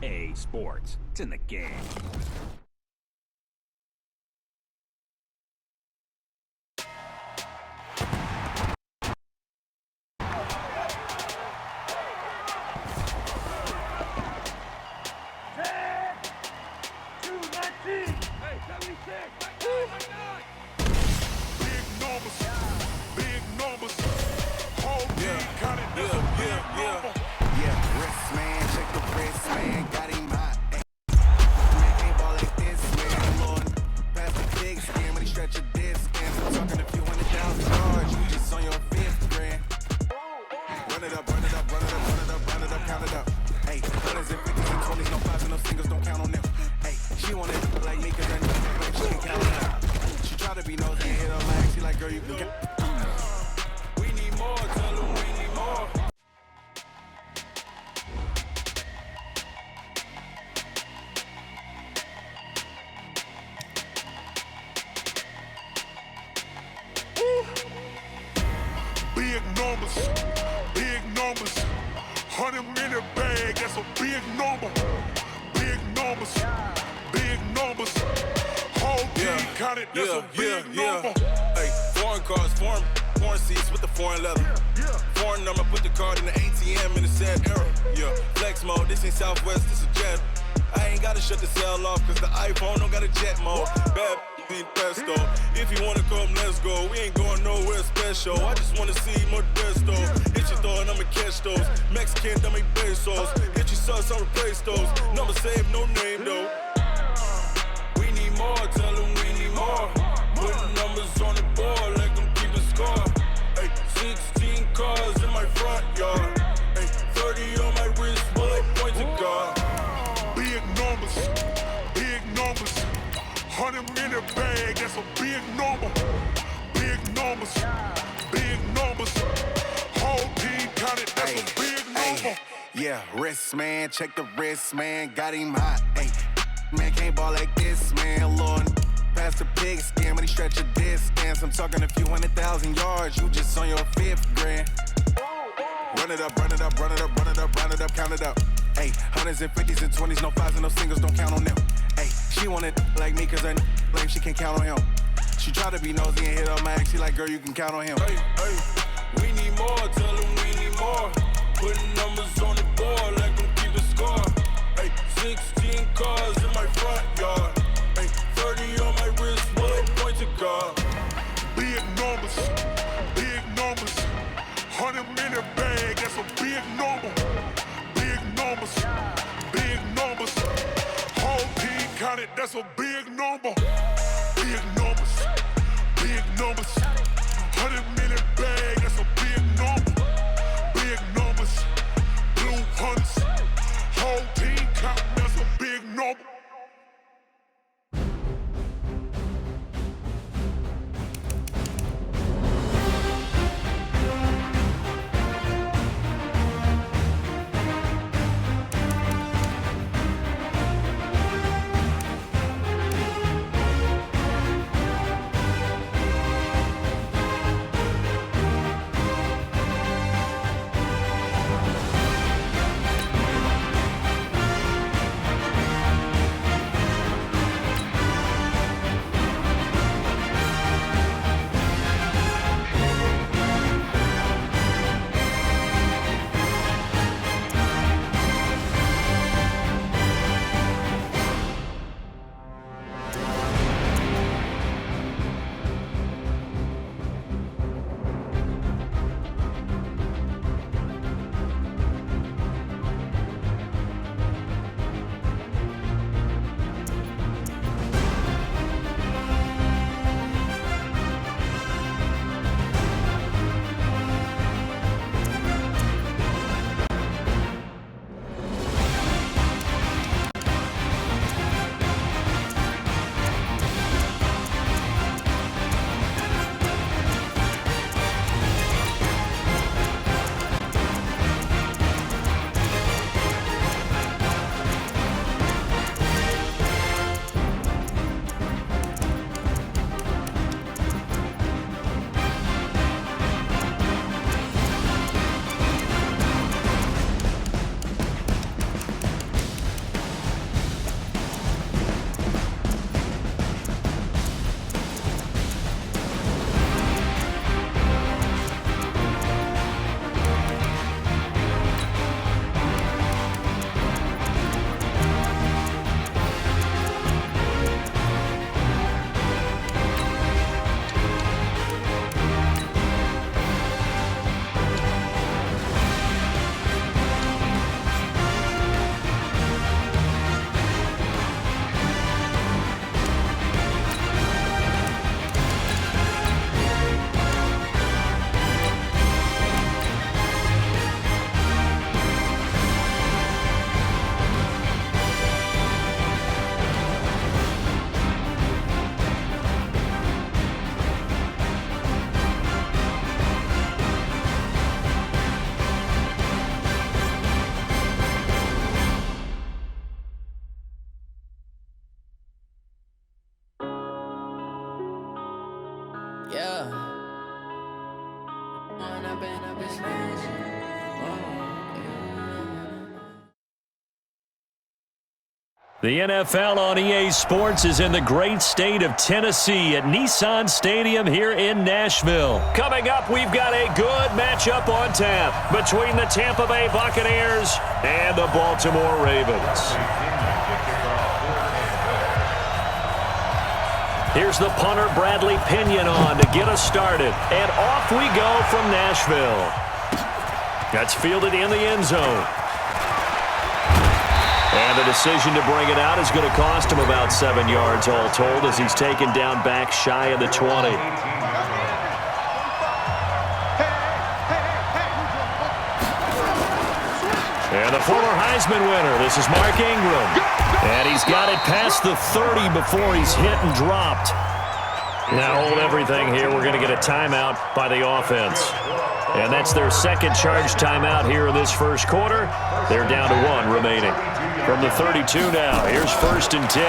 A Sports. It's in the game. Big numbers, 100 in the bag, that's a big number. Big numbers, whole team counted, that's a big number. Hey, foreign cars, foreign seats with the foreign leather. Foreign number, put the card in the ATM in the sad era. Yeah, flex mode, this ain't Southwest, this a jet. I ain't gotta shut the cell off, cause the iPhone don't got a jet mode. Bad ain't pesto. If you wanna come, let's go. We ain't going nowhere special. I just wanna see Modesto. Hit your thought, I'ma catch those. Mexican, dummy pesos. Hit your sus, I'll replace those. Number saved, no name though. We need more, tell them we need more. Putting numbers on the board, like them keeping score. Hey, 16 cars in my front yard. Hey, 30 on my wrist, bullet point to God. Big numbers, 100 in the bag, that's a big number. Big numbers, whole team counted, that's a big number. Yeah, wrist man, check the wrist man, got him hot. Ay, man can't ball like this, man. Lord, past the pig skin, but he stretch a distance. I'm talking a few 100,000 yards, you just on your 5th grand. Run it up, count it up. Ayy, hundreds and 50s and 20s, no 5s and no singles, don't count on them. Ayy, she want it like me, cause her lame, she can't count on him. She try to be nosy and hit up my ex, she like, girl, you can count on him. Hey, we need more, tell them we need more. Putting numbers on the board, like them keeping score. Hey, 16 cars in my front yard. Hey, 30 on my wrist, bullet point to God. Big numbers, 100 in the bag, that's a big number. Big numbers, whole team counted, that's a big number. Big numbers, 100 in the bag, that's a big number. Big numbers, blue hunts, whole team counted, that's a big number. Yeah. The NFL on EA Sports is in the great state of Tennessee at Nissan Stadium here in Nashville. Coming up, we've got a good matchup on tap between the Tampa Bay Buccaneers and the Baltimore Ravens. Here's the punter, Bradley Pinion, on to get us started. And off we go from Nashville. That's fielded in the end zone. And the decision to bring it out is going to cost him about 7 yards all told as he's taken down back shy of the 20. And the former Heisman winner, this is Mark Ingram. And he's got it past the 30 before he's hit and dropped. Now hold everything here. We're going to get a timeout by the offense. And that's their second charge timeout here in this first quarter. They're down to 1 remaining. From the 32 now, here's 1st and 10.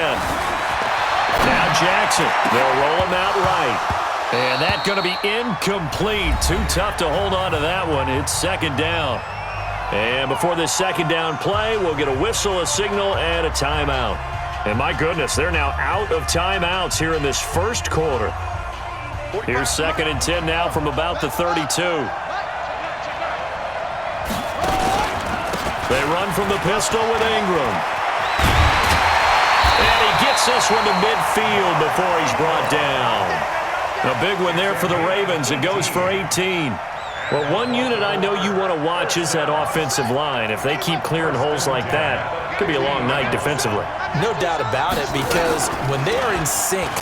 Now Jackson, they'll roll him out right. And that's going to be incomplete. Too tough to hold on to that one. It's 2nd down. And before this 2nd down play, we'll get a whistle, a signal, and a timeout. And my goodness, they're now out of timeouts here in this first quarter. Here's 2nd and 10 now from about the 32. They run from the pistol with Ingram. And he gets this one to midfield before he's brought down. A big one there for the Ravens. It goes for 18. Well, one unit I know you want to watch is that offensive line. If they keep clearing holes like that, it could be a long night defensively. No doubt about it, because when they are in sync,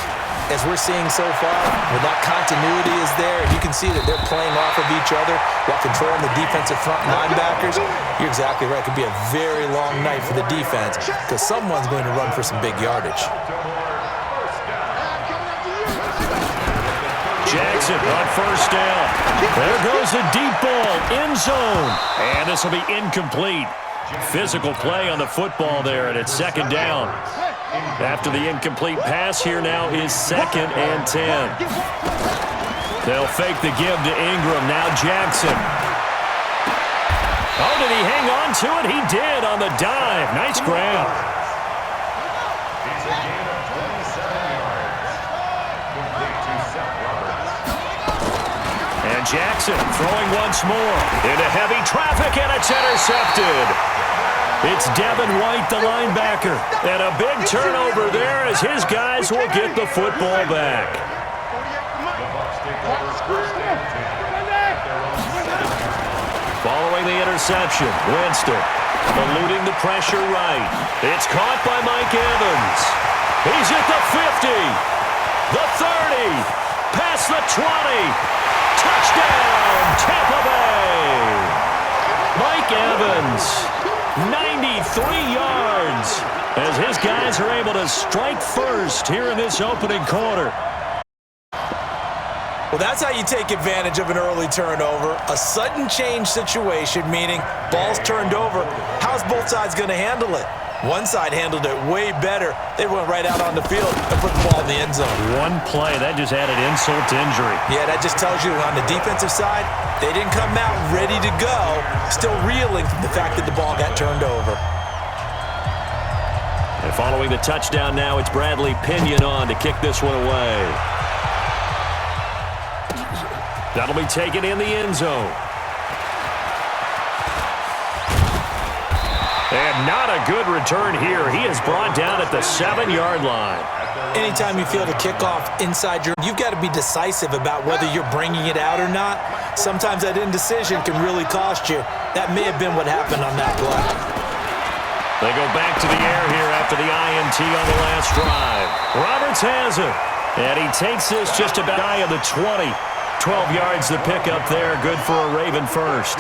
as we're seeing so far, when that continuity is there, and you can see that they're playing off of each other while controlling the defensive front linebackers, you're exactly right. It could be a very long night for the defense because someone's going to run for some big yardage. Jackson on 1st down. There goes the deep ball, end zone. And this will be incomplete. Physical play on the football there, and it's 2nd down. After the incomplete pass, here now is 2nd and 10. They'll fake the give to Ingram. Now Jackson. Oh, did he hang on to it? He did on the dive. Nice grab. And Jackson throwing once more into heavy traffic, and it's intercepted. It's Devin White, the linebacker, and a big turnover there as his guys will get the football back. Following the interception, Winston eluding the pressure right. It's caught by Mike Evans. He's at the 50, the 30, past the 20. Touchdown, Tampa Bay! Mike Evans. 93 yards as his guys are able to strike first here in this opening quarter. Well, that's how you take advantage of an early turnover. A sudden change situation, meaning ball's turned over. How's both sides going to handle it? One side handled it way better. They went right out on the field and put the ball in the end zone. One play, that just added insult to injury. Yeah, that just tells you on the defensive side, they didn't come out ready to go, still reeling from the fact that the ball got turned over. And following the touchdown now, it's Bradley Pinion on to kick this one away. That'll be taken in the end zone. And not a good return here. He is brought down at the 7-yard line. Anytime you field a kickoff inside you've got to be decisive about whether you're bringing it out or not. Sometimes that indecision can really cost you. That may have been what happened on that play. They go back to the air here after the INT on the last drive. Roberts has it. And he takes this just about high of the 20. 12 yards to pick up there. Good for a Raven first.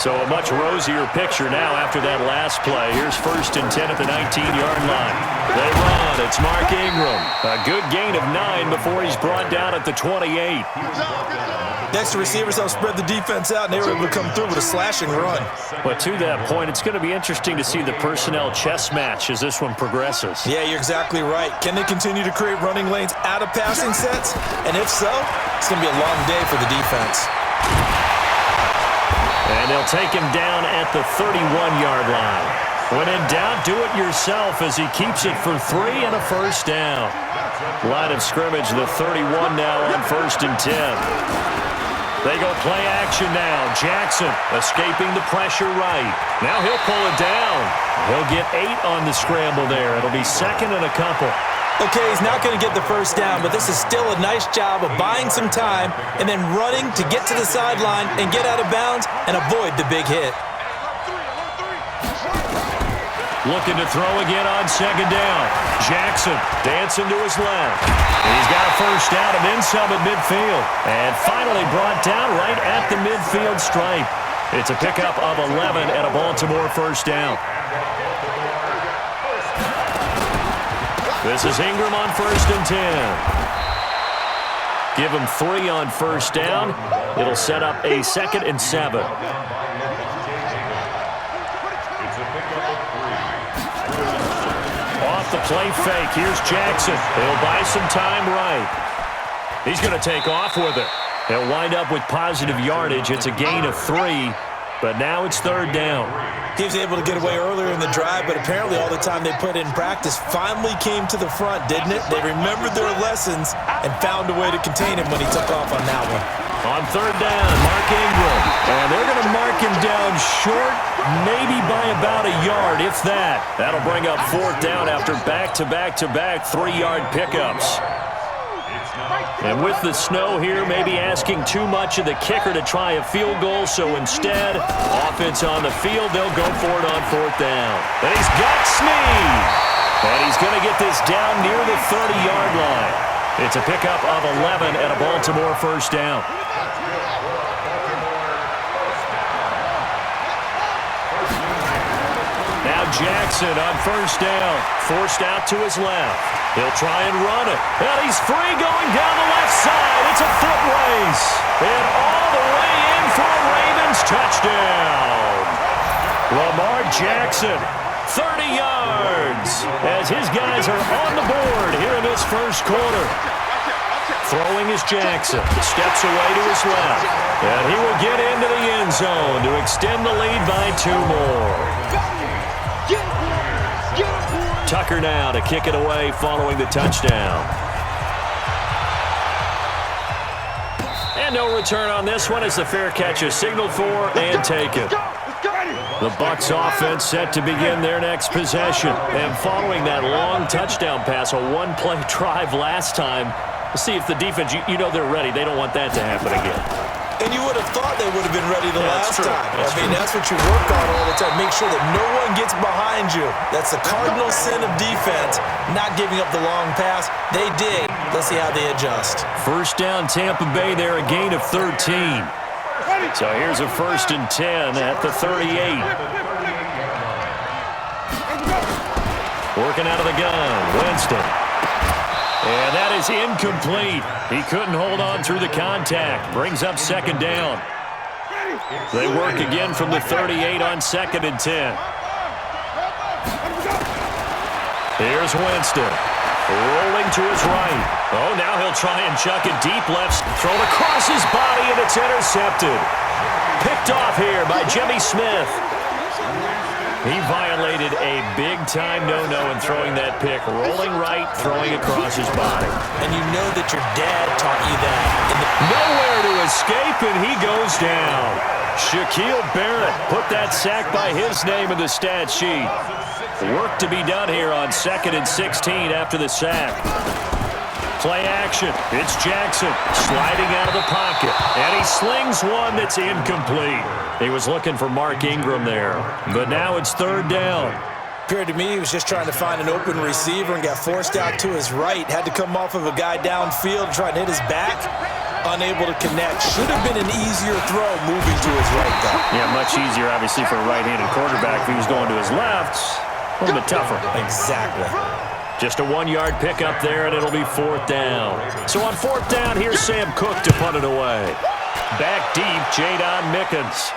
So a much rosier picture now after that last play. Here's 1st and 10 at the 19-yard line. They run. It's Mark Ingram. A good gain of 9 before he's brought down at the 28. Next, the receivers help spread the defense out, and they were able to come through with a slashing run. But to that point, it's going to be interesting to see the personnel chess match as this one progresses. Yeah, you're exactly right. Can they continue to create running lanes out of passing sets? And if so, it's going to be a long day for the defense. And they'll take him down at the 31-yard line. When in doubt, do it yourself as he keeps it for 3 and a first down. Line of scrimmage, the 31 now on 1st and 10. They go play action now. Jackson escaping the pressure right. Now he'll pull it down. He'll get 8 on the scramble there. It'll be 2nd and a couple. Okay, he's not going to get the first down, but this is still a nice job of buying some time and then running to get to the sideline and get out of bounds and avoid the big hit. Looking to throw again on 2nd down. Jackson dancing to his left. He's got a first down and then some at midfield. And finally brought down right at the midfield stripe. It's a pickup of 11 and a Baltimore first down. This is Ingram on 1st and 10. Give him 3 on first down. It'll set up a 2nd and 7. The play fake. Here's Jackson. He'll buy some time right. He's going to take off with it. He'll wind up with positive yardage. It's a gain of 3, but now it's 3rd down. He was able to get away earlier in the drive, but apparently all the time they put in practice finally came to the front, didn't it? They remembered their lessons and found a way to contain him when he took off on that one. On 3rd down, Mark Ingram. And they're going to mark him down short, maybe by about a yard, if that. That'll bring up 4th down after back-to-back-to-back 3-yard pickups. And with the snow here, maybe asking too much of the kicker to try a field goal, so instead, offense on the field, they'll go for it on 4th down. And he's got Snead. And he's going to get this down near the 30-yard line. It's a pickup of 11 and a Baltimore first down. Now Jackson on first down, forced out to his left. He'll try and run it. And he's free going down the left side. It's a foot race. And all the way in for a Ravens touchdown. Lamar Jackson, 30 yards, as his guys are on the board here in this first quarter. Throwing is Jackson. Steps away to his left. And he will get into the end zone to extend the lead by 2 more. Tucker now to kick it away following the touchdown. And no return on this one as the fair catch is signaled for and taken. The Bucs offense set to begin their next possession. And following that long touchdown pass, a 1-play drive last time, let's see if the defense, you know they're ready. They don't want that to happen again. And you would have thought they would have been ready the last time. That's what you work on all the time. Make sure that no one gets behind you. That's the cardinal sin of defense, not giving up the long pass. They did. Let's see how they adjust. First down, Tampa Bay there, a gain of 13. So here's a 1st and 10 at the 38. Working out of the gun, Winston. And that is incomplete. He couldn't hold on through the contact. Brings up 2nd down. They work again from the 38 on 2nd and 10. Here's Winston. Rolling to his right. Oh, now he'll try and chuck it deep left. Thrown across his body, and it's intercepted. Picked off here by Jimmy Smith. He violated a big-time no-no in throwing that pick. Rolling right, throwing across his body. And you know that your dad taught you that. Nowhere to escape, and he goes down. Shaquille Barrett put that sack by his name in the stat sheet. Work to be done here on 2nd and 16 after the sack. Play action. It's Jackson sliding out of the pocket. And he slings one that's incomplete. He was looking for Mark Ingram there. But now it's 3rd down. Appeared to me he was just trying to find an open receiver and got forced out to his right. Had to come off of a guy downfield trying to hit his back. unable to connect. Should have been an easier throw moving to his right, though. Yeah, much easier, obviously, for a right-handed quarterback. If he was going to his left, a little bit tougher. Exactly. Just a 1-yard pickup there, and it'll be 4th down. So on 4th down, here's Sam Cook to punt it away. Back deep, Jadon Mickens.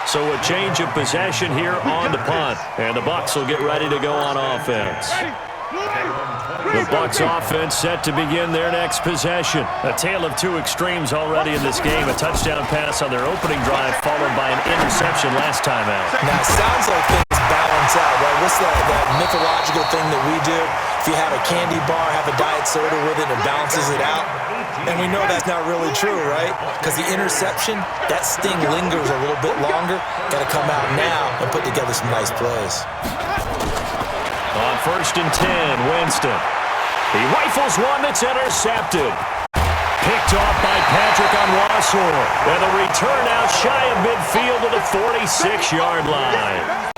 So a change of possession here on the punt. And the Bucs will get ready to go on offense. The Bucs offense set to begin their next possession. A tale of two extremes already in this game. A touchdown pass on their opening drive followed by an interception last time out. Now, it sounds like things balance out, right? What's that mythological thing that we do? If you have a candy bar, have a diet soda with it, and it balances it out. And we know that's not really true, right? Because the interception, that sting lingers a little bit longer. Got to come out now and put together some nice plays. On 1st and 10, Winston. He rifles one that's intercepted. Picked off by Patrick Onwuasor. And the return out shy of midfield to the 46-yard line.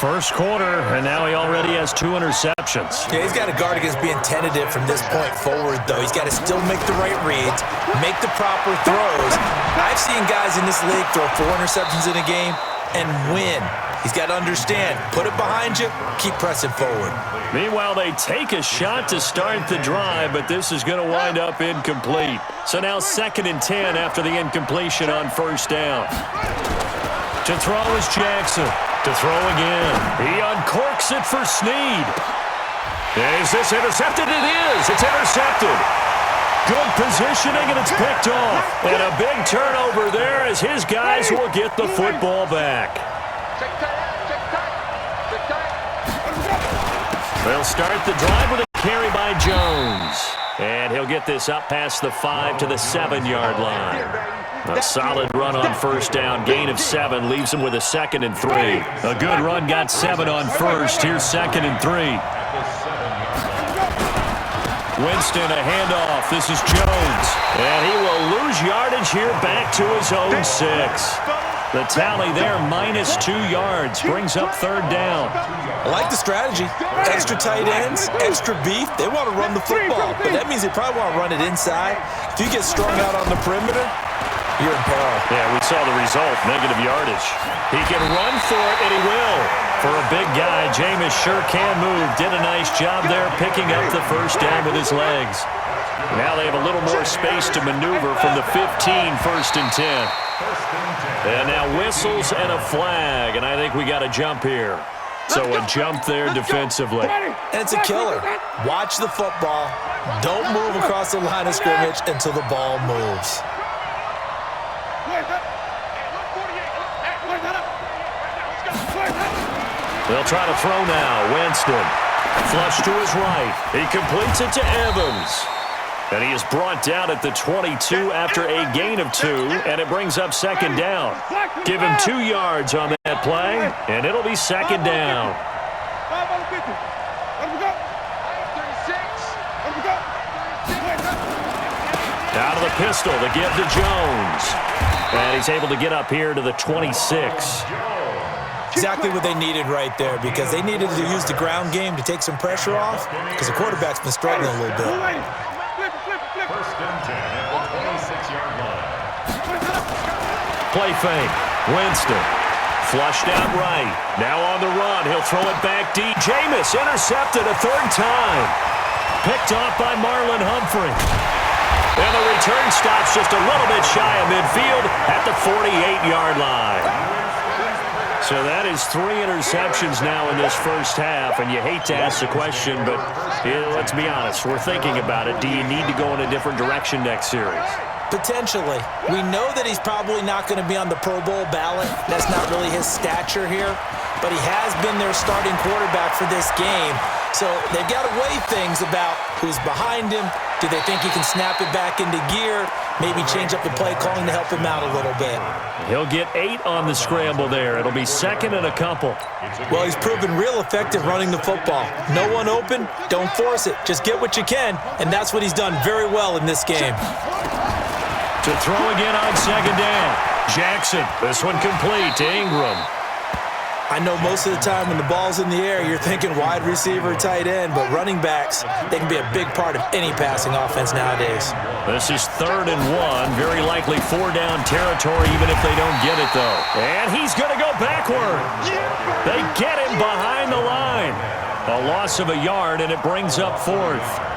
First quarter, and now he already has 2 interceptions. Yeah, he's got to guard against being tentative from this point forward, though. He's got to still make the right reads, make the proper throws. I've seen guys in this league throw 4 interceptions in a game and win. He's got to understand, put it behind you, keep pressing forward. Meanwhile, they take a shot to start the drive, but this is going to wind up incomplete. So now 2nd and 10 after the incompletion on 1st down. To throw is Jackson. To throw again. He uncorks it for Snead. Is this intercepted? It is. It's intercepted. Good positioning, and it's picked off. And a big turnover there as his guys will get the football back. They'll start the drive with a carry by Jones. And he'll get this up past the 5 to the 7-yard line. A solid run on 1st down. Gain of 7 leaves him with a 2nd and 3. A good run got 7 on 1st. Here's 2nd and 3. Winston, a handoff. This is Jones. And he will lose yardage here back to his own 6. The tally there, -2 yards. Brings up 3rd down. I like the strategy. Extra tight ends, extra beef. They want to run the football, but that means they probably want to run it inside. If you get strung out on the perimeter, you're in peril. Yeah, we saw the result, negative yardage. He can run for it, and he will. For a big guy, Jameis sure can move. Did a nice job there picking up the 1st down with his legs. Now they have a little more space to maneuver from the 15, 1st and 10. And now whistles and a flag, and I think we got a jump here. So a jump there defensively. And it's a killer. Watch the football. Don't move across the line of scrimmage until the ball moves. They'll try to throw now. Winston. Flush to his right. He completes it to Evans. And he is brought down at the 22 after a gain of 2, and it brings up 2nd down. Give him 2 yards on that play, and it'll be 2nd down. Out of the pistol, the give to Jones. And he's able to get up here to the 26. Exactly what they needed right there, because they needed to use the ground game to take some pressure off, because the quarterback's been struggling a little bit. Play fake. Winston. Flushed out right. Now on the run. He'll throw it back deep. Jameis intercepted a 3rd time. Picked off by Marlon Humphrey. And the return stops just a little bit shy of midfield at the 48-yard line. So that is 3 interceptions now in this 1st half, and you hate to ask the question, but let's be honest. We're thinking about it. Do you need to go in a different direction next series? Potentially. We know that he's probably not going to be on the Pro Bowl ballot. That's not really his stature here. But he has been their starting quarterback for this game. So they've got to weigh things about who's behind him. Do they think he can snap it back into gear? Maybe change up the play calling to help him out a little bit. He'll get 8 on the scramble there. It'll be 2nd and a couple. Well, he's proven real effective running the football. No one open, don't force it. Just get what you can, and that's what he's done very well in this game. To throw again on 2nd down. Jackson, this one complete to Ingram. I know most of the time when the ball's in the air, you're thinking wide receiver, tight end, but running backs, they can be a big part of any passing offense nowadays. This is 3rd and 1, very likely 4-down territory, even if they don't get it, though. And he's going to go backward. They get him behind the line. A loss of a yard, and it brings up 4th.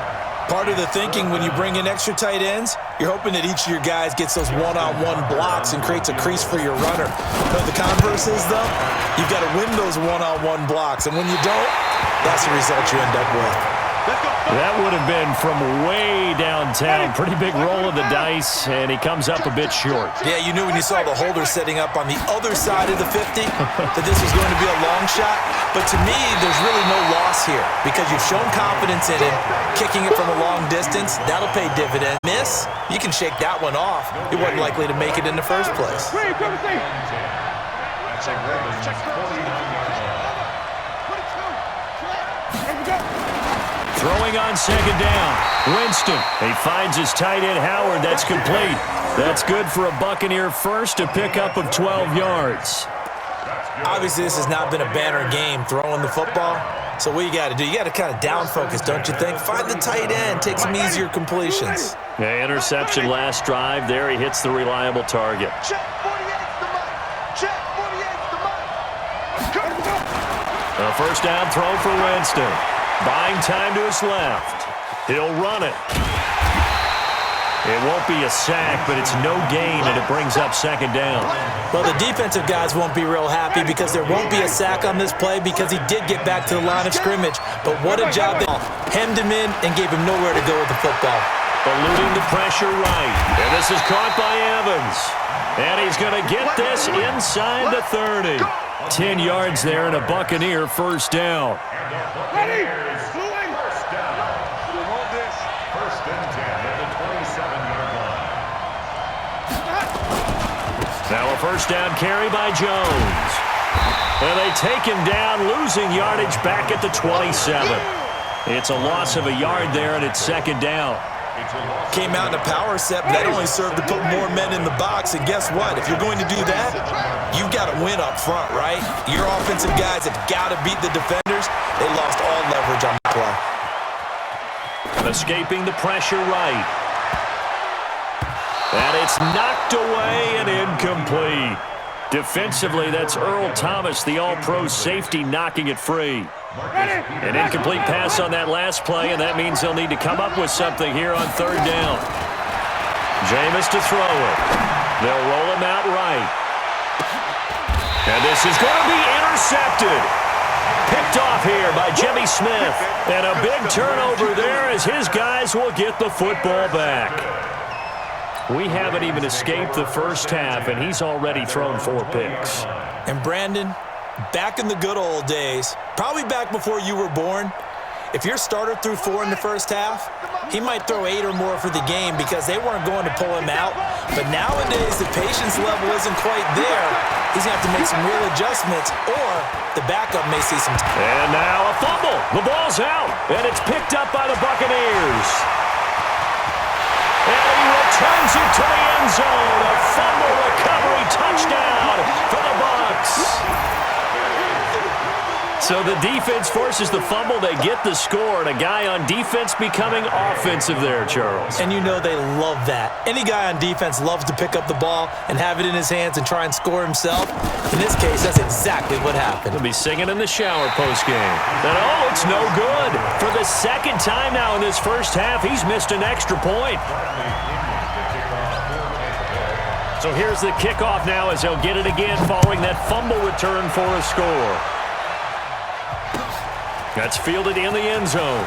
Part of the thinking when you bring in extra tight ends, you're hoping that each of your guys gets those one-on-one blocks and creates a crease for your runner. But the converse is, though, you've got to win those one-on-one blocks. And when you don't, that's the result you end up with. That would have been from way downtown. Pretty big roll of the dice, and he comes up a bit short. Yeah, you knew when you saw the holder setting up on the other side of the 50 that this was going to be a long shot. But to me, there's really no loss here because you've shown confidence in him. Kicking it from a long distance, that'll pay dividends. Miss, you can shake that one off. He wasn't likely to make it in the first place. Throwing on 2nd down. Winston. He finds his tight end, Howard. That's complete. That's good for a Buccaneer first, a pickup of 12 yards. Obviously, this has not been a banner game throwing the football. So what you got to do, you got to kind of down focus, don't you think? Find the tight end, take some easier completions. Yeah, interception last drive. There he hits the reliable target. A 1st down throw for Winston. Buying time to his left. He'll run it. It won't be a sack, but it's no gain, and it brings up 2nd down. Well, the defensive guys won't be real happy because there won't be a sack on this play because he did get back to the line of scrimmage. But what a job. They hemmed him in and gave him nowhere to go with the football. Eluding the pressure right. And this is caught by Evans. And he's going to get this inside the 30. 10 yards there and a Buccaneer 1st down. Ready? Now a 1st down carry by Jones. And they take him down, losing yardage back at the 27. It's a loss of a yard there, and it's 2nd down. Came out in a power set, but that only served to put more men in the box. And guess what? If you're going to do that, you've got to win up front, right? Your offensive guys have got to beat the defenders. They lost all leverage on the play. Escaping the pressure right. And it's knocked away and incomplete. Defensively, that's Earl Thomas, the all-pro safety, knocking it free. An incomplete pass on that last play, and that means they'll need to come up with something here on 3rd down. Jameis to throw it. They'll roll him out right. And this is going to be intercepted. Picked off here by Jimmy Smith. And a big turnover there as his guys will get the football back. We haven't even escaped the first half, and he's already thrown 4 picks. And Brandon, back in the good old days, probably back before you were born, if your starter threw 4 in the first half, he might throw 8 or more for the game because they weren't going to pull him out. But nowadays, the patience level isn't quite there. He's going to have to make some real adjustments, or the backup may see some time. And now a fumble. The ball's out, and it's picked up by the Buccaneers. And he returns it to the end zone. A fumble recovery touchdown for the Bucs. So the defense forces the fumble. They get the score, and a guy on defense becoming offensive there, Charles. And you know they love that. Any guy on defense loves to pick up the ball and have it in his hands and try and score himself. In this case, that's exactly what happened. He'll be singing in the shower postgame. And oh, it's no good. For the 2nd time now in this first half, he's missed an extra point. So here's the kickoff now as they'll get it again following that fumble return for a score. That's fielded in the end zone.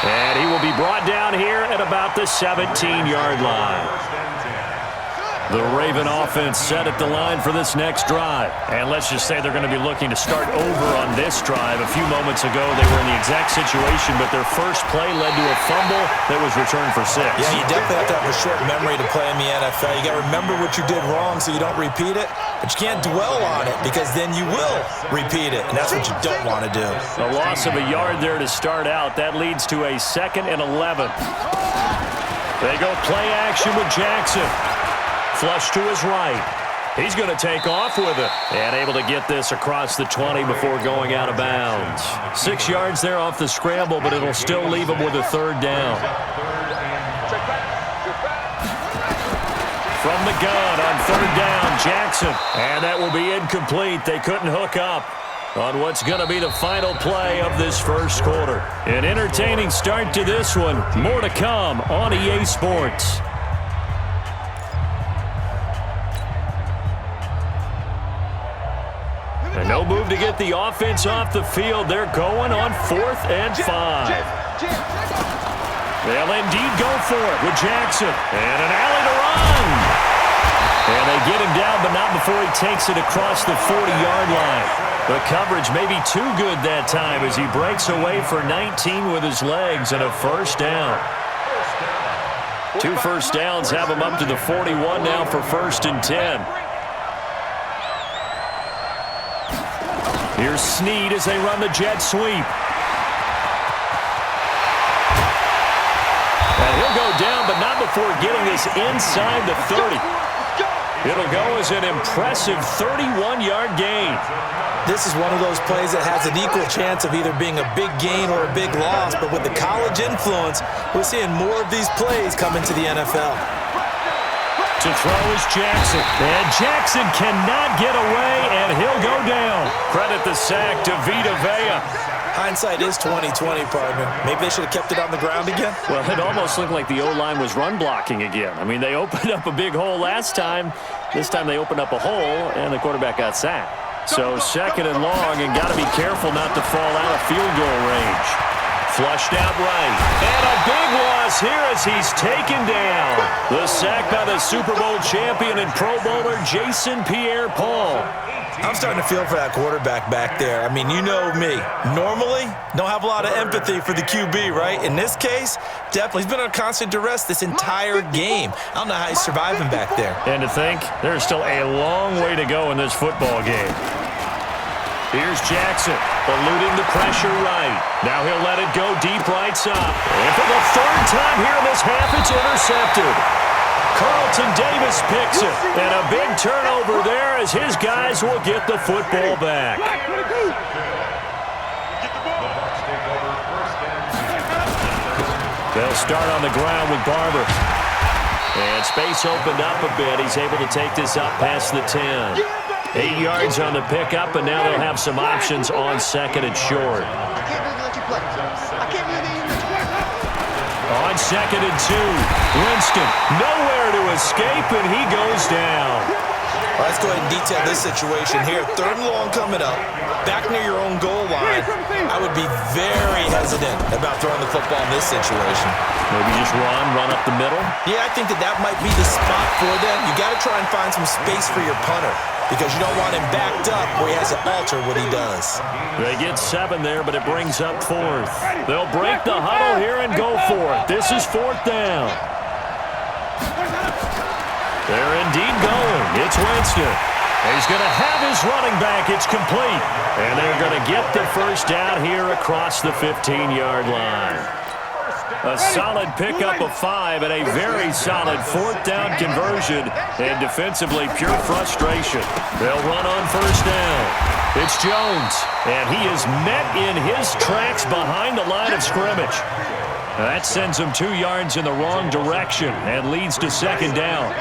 And he will be brought down here at about the 17-yard line. The Raven offense set at the line for this next drive. And let's just say they're going to be looking to start over on this drive. A few moments ago, they were in the exact situation, but their first play led to a fumble that was returned for 6. Yeah, you definitely have to have a short memory to play in the NFL. You got to remember what you did wrong so you don't repeat it, but you can't dwell on it because then you will repeat it, and that's what you don't want to do. A loss of a yard there to start out. That leads to a 2nd and 11. They go play action with Jackson. Flush to his right. He's going to take off with it and able to get this across the 20 before going out of bounds. 6 yards there off the scramble, but it'll still leave him with a third down. From the gun on third down, Jackson. And that will be incomplete. They couldn't hook up on what's going to be the final play of this first quarter. An entertaining start to this one. More to come on EA Sports. And no move to get the offense off the field. They're going on 4th and 5. They'll indeed go for it with Jackson. And an alley to run. And they get him down, but not before he takes it across the 40-yard line. The coverage may be too good that time as he breaks away for 19 with his legs and a first down. 2 first downs have him up to the 41 now for 1st and 10. Here's Snead as they run the jet sweep. And he'll go down, but not before getting this inside the 30. It'll go as an impressive 31-yard gain. This is one of those plays that has an equal chance of either being a big gain or a big loss, but with the college influence, we're seeing more of these plays come into the NFL. To throw is Jackson, and Jackson cannot get away, and he'll go down. Credit the sack to Vita Vea. Hindsight is 20/20, partner. Maybe they should have kept it on the ground again. Well, it almost looked like the O-line was run blocking again. I mean, they opened up a big hole last time. This time they opened up a hole, and the quarterback got sacked. So 2nd and long, and got to be careful not to fall out of field goal range. Flushed out right. And a big loss here as he's taken down. The sack by the Super Bowl champion and Pro Bowler Jason Pierre-Paul. I'm starting to feel for that quarterback back there. I mean, you know me. Normally, don't have a lot of empathy for the QB, right? In this case, definitely. He's been on constant duress this entire game. I don't know how he's surviving back there. And to think, there's still a long way to go in this football game. Here's Jackson, eluding the pressure right. Now he'll let it go deep right side. And for the 3rd time here in this half, it's intercepted. Carlton Davis picks it. And a big turnover there as his guys will get the football back. They'll start on the ground with Barber. And space opened up a bit. He's able to take this up past the 10. 8 yards on the pickup, and now they'll have some options on 2nd and short. On 2nd and 2, Winston nowhere to escape, and he goes down. All right, let's go ahead and detail this situation here. 3rd and long coming up, back near your own goal line. I would be very hesitant about throwing the football in this situation. Maybe just run up the middle? Yeah, I think that might be the spot for them. You got to try and find some space for your punter because you don't want him backed up where he has to alter what he does. They get 7 there, but it brings up 4th. They'll break the huddle here and go for it. This is 4th down. They're indeed going. It's Winston. He's going to have his running back. It's complete. And they're going to get the first down here across the 15-yard line. A solid pickup of 5 and a very solid 4th down conversion. And defensively, pure frustration. They'll run on 1st down. It's Jones. And he is met in his tracks behind the line of scrimmage. That sends him 2 yards in the wrong direction and leads to 2nd down.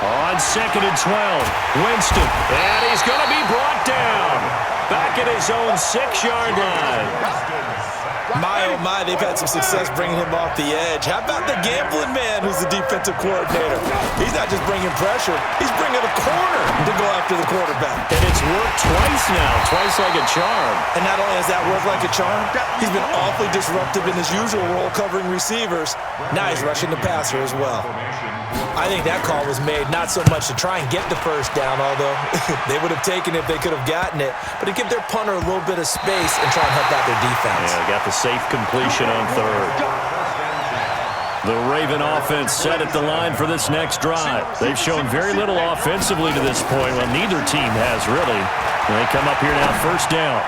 On 2nd and 12, Winston, and he's going to be brought down. Back at his own 6-yard line. My, oh my, they've had some success bringing him off the edge. How about the gambling man who's the defensive coordinator? He's not just bringing pressure, he's bringing a corner to go after the quarterback. And it's worked twice now, twice like a charm. And not only has that worked like a charm, he's been awfully disruptive in his usual role covering receivers. Now he's rushing the passer as well. I think that call was made not so much to try and get the first down, although they would have taken it if they could have gotten it, but to give their punter a little bit of space and try and help out their defense. Yeah, got the safe completion on 3rd. The Raven offense set at the line for this next drive. They've shown very little offensively to this point. Well, neither team has really. And they come up here now, 1st down.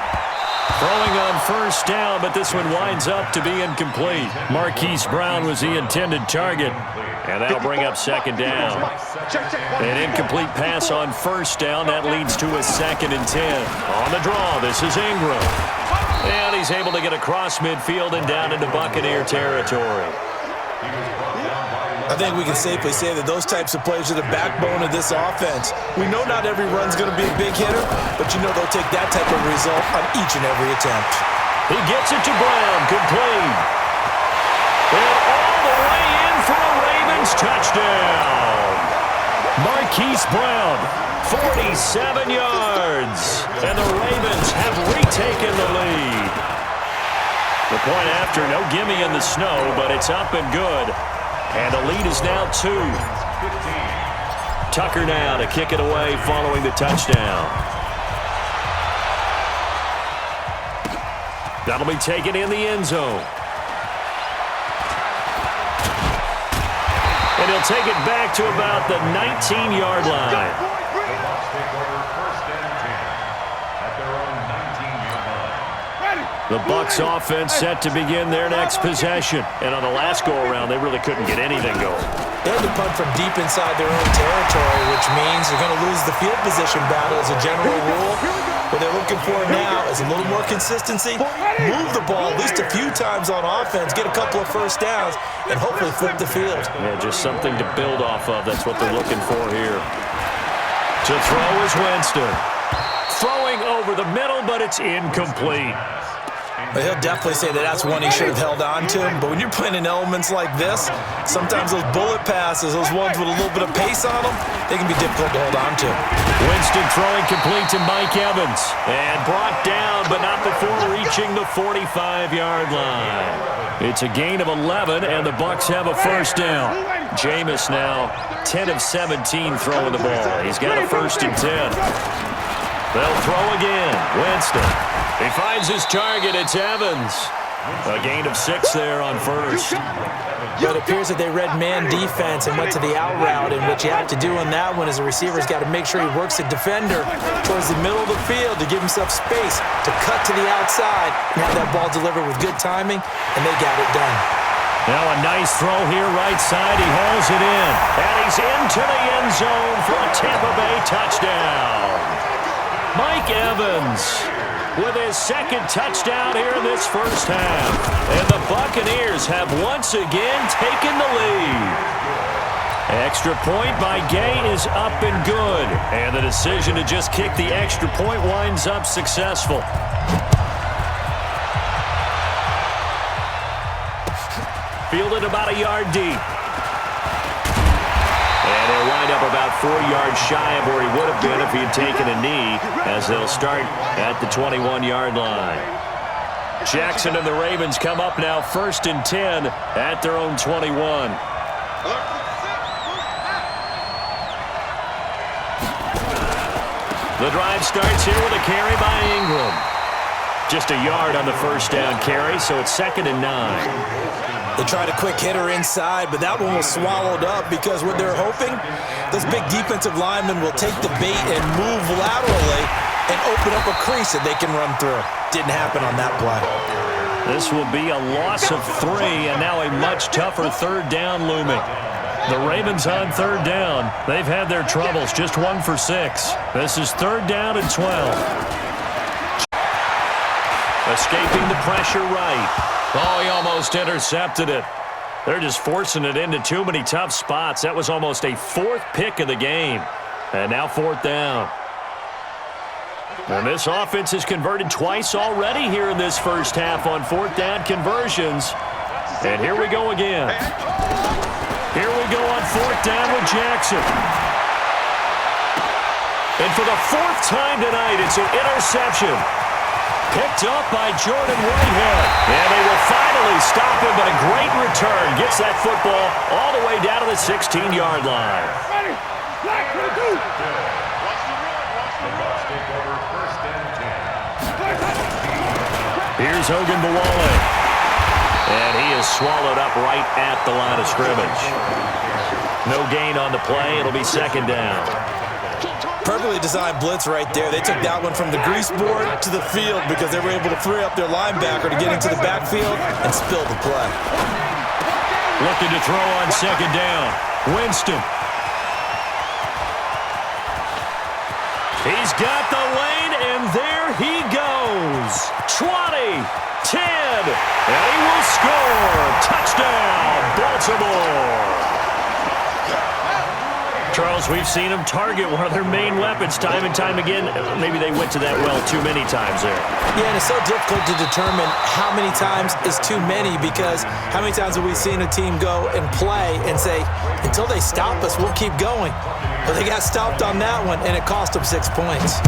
Throwing on first down, but this one winds up to be incomplete. Marquise Brown was the intended target, and that'll bring up second down. An incomplete pass on first down. That leads to a 2nd and 10. On the draw, this is Ingram. And he's able to get across midfield and down into Buccaneer territory. I think we can safely say that those types of plays are the backbone of this offense. We know not every run's going to be a big hitter, but you know they'll take that type of result on each and every attempt. He gets it to Brown, complete. And all the way in for a Ravens touchdown. Marquise Brown, 47 yards. And the Ravens have retaken the lead. The point after, no gimme in the snow, but it's up and good. And the lead is now 2. Tucker now to kick it away following the touchdown. That'll be taken in the end zone. And he'll take it back to about the 19-yard line. The Bucs offense set to begin their next possession. And on the last go-around, they really couldn't get anything going. They had to punt from deep inside their own territory, which means they're going to lose the field position battle as a general rule. What they're looking for now is a little more consistency, move the ball at least a few times on offense, get a couple of first downs, and hopefully flip the field. Yeah, just something to build off of. That's what they're looking for here. To throw is Winston. Throwing over the middle, but it's incomplete. But he'll definitely say that that's one he should have held on to. But when you're playing in elements like this, sometimes those bullet passes, those ones with a little bit of pace on them, they can be difficult to hold on to. Winston throwing complete to Mike Evans. And brought down, but not before reaching the 45-yard line. It's a gain of 11, and the Bucs have a first down. Jameis now 10 of 17 throwing the ball. He's got a 1st and 10. They'll throw again. Winston. He finds his target. It's Evans. A gain of 6 there on first. But it appears that they read man defense and went to the out route, and what you have to do on that one is the receiver's got to make sure he works the defender towards the middle of the field to give himself space to cut to the outside and have that ball delivered with good timing, and they got it done. Now a nice throw here right side. He hauls it in. And he's into the end zone for a Tampa Bay touchdown. Mike Evans with his 2nd touchdown here in this first half. And the Buccaneers have once again taken the lead. Extra point by Gay is up and good. And the decision to just kick the extra point winds up successful. Fielded about a yard deep. And he'll wind up about 4 yards shy of where he would have been if he had taken a knee, as they'll start at the 21-yard line. Jackson and the Ravens come up now 1st and 10 at their own 21. The drive starts here with a carry by Ingram. Just a yard on the first down carry, so it's 2nd and 9. They tried a quick hitter inside, but that one was swallowed up because what they're hoping, those big defensive linemen will take the bait and move laterally and open up a crease that they can run through. Didn't happen on that play. This will be a loss of 3, and now a much tougher 3rd down looming. The Ravens on 3rd down. They've had their troubles, just 1 for 6. This is 3rd down and 12. Escaping the pressure right. Oh, he almost intercepted it. They're just forcing it into too many tough spots. That was almost a 4th pick of the game. And now 4th down. And this offense has converted twice already here in this first half on 4th down conversions. And here we go again. Here we go on 4th down with Jackson. And for the 4th time tonight, it's an interception. Picked up by Jordan Whitehead. And they will finally stop him, but a great return. Gets that football all the way down to the 16-yard line. Here's Hogan Bawale. And he is swallowed up right at the line of scrimmage. No gain on the play. It'll be 2nd down. Perfectly poorly designed blitz right there. They took that one from the grease board to the field because they were able to free up their linebacker to get into the backfield and spill the play. Looking to throw on second down. Winston. He's got the lane, and there he goes. 20, 10, and he will score. Touchdown, Baltimore. Charles, we've seen them target one of their main weapons time and time again. Maybe they went to that well too many times there. Yeah, and it's so difficult to determine how many times is too many because how many times have we seen a team go and play and say, until they stop us, we'll keep going. But they got stopped on that one, and it cost them 6 points.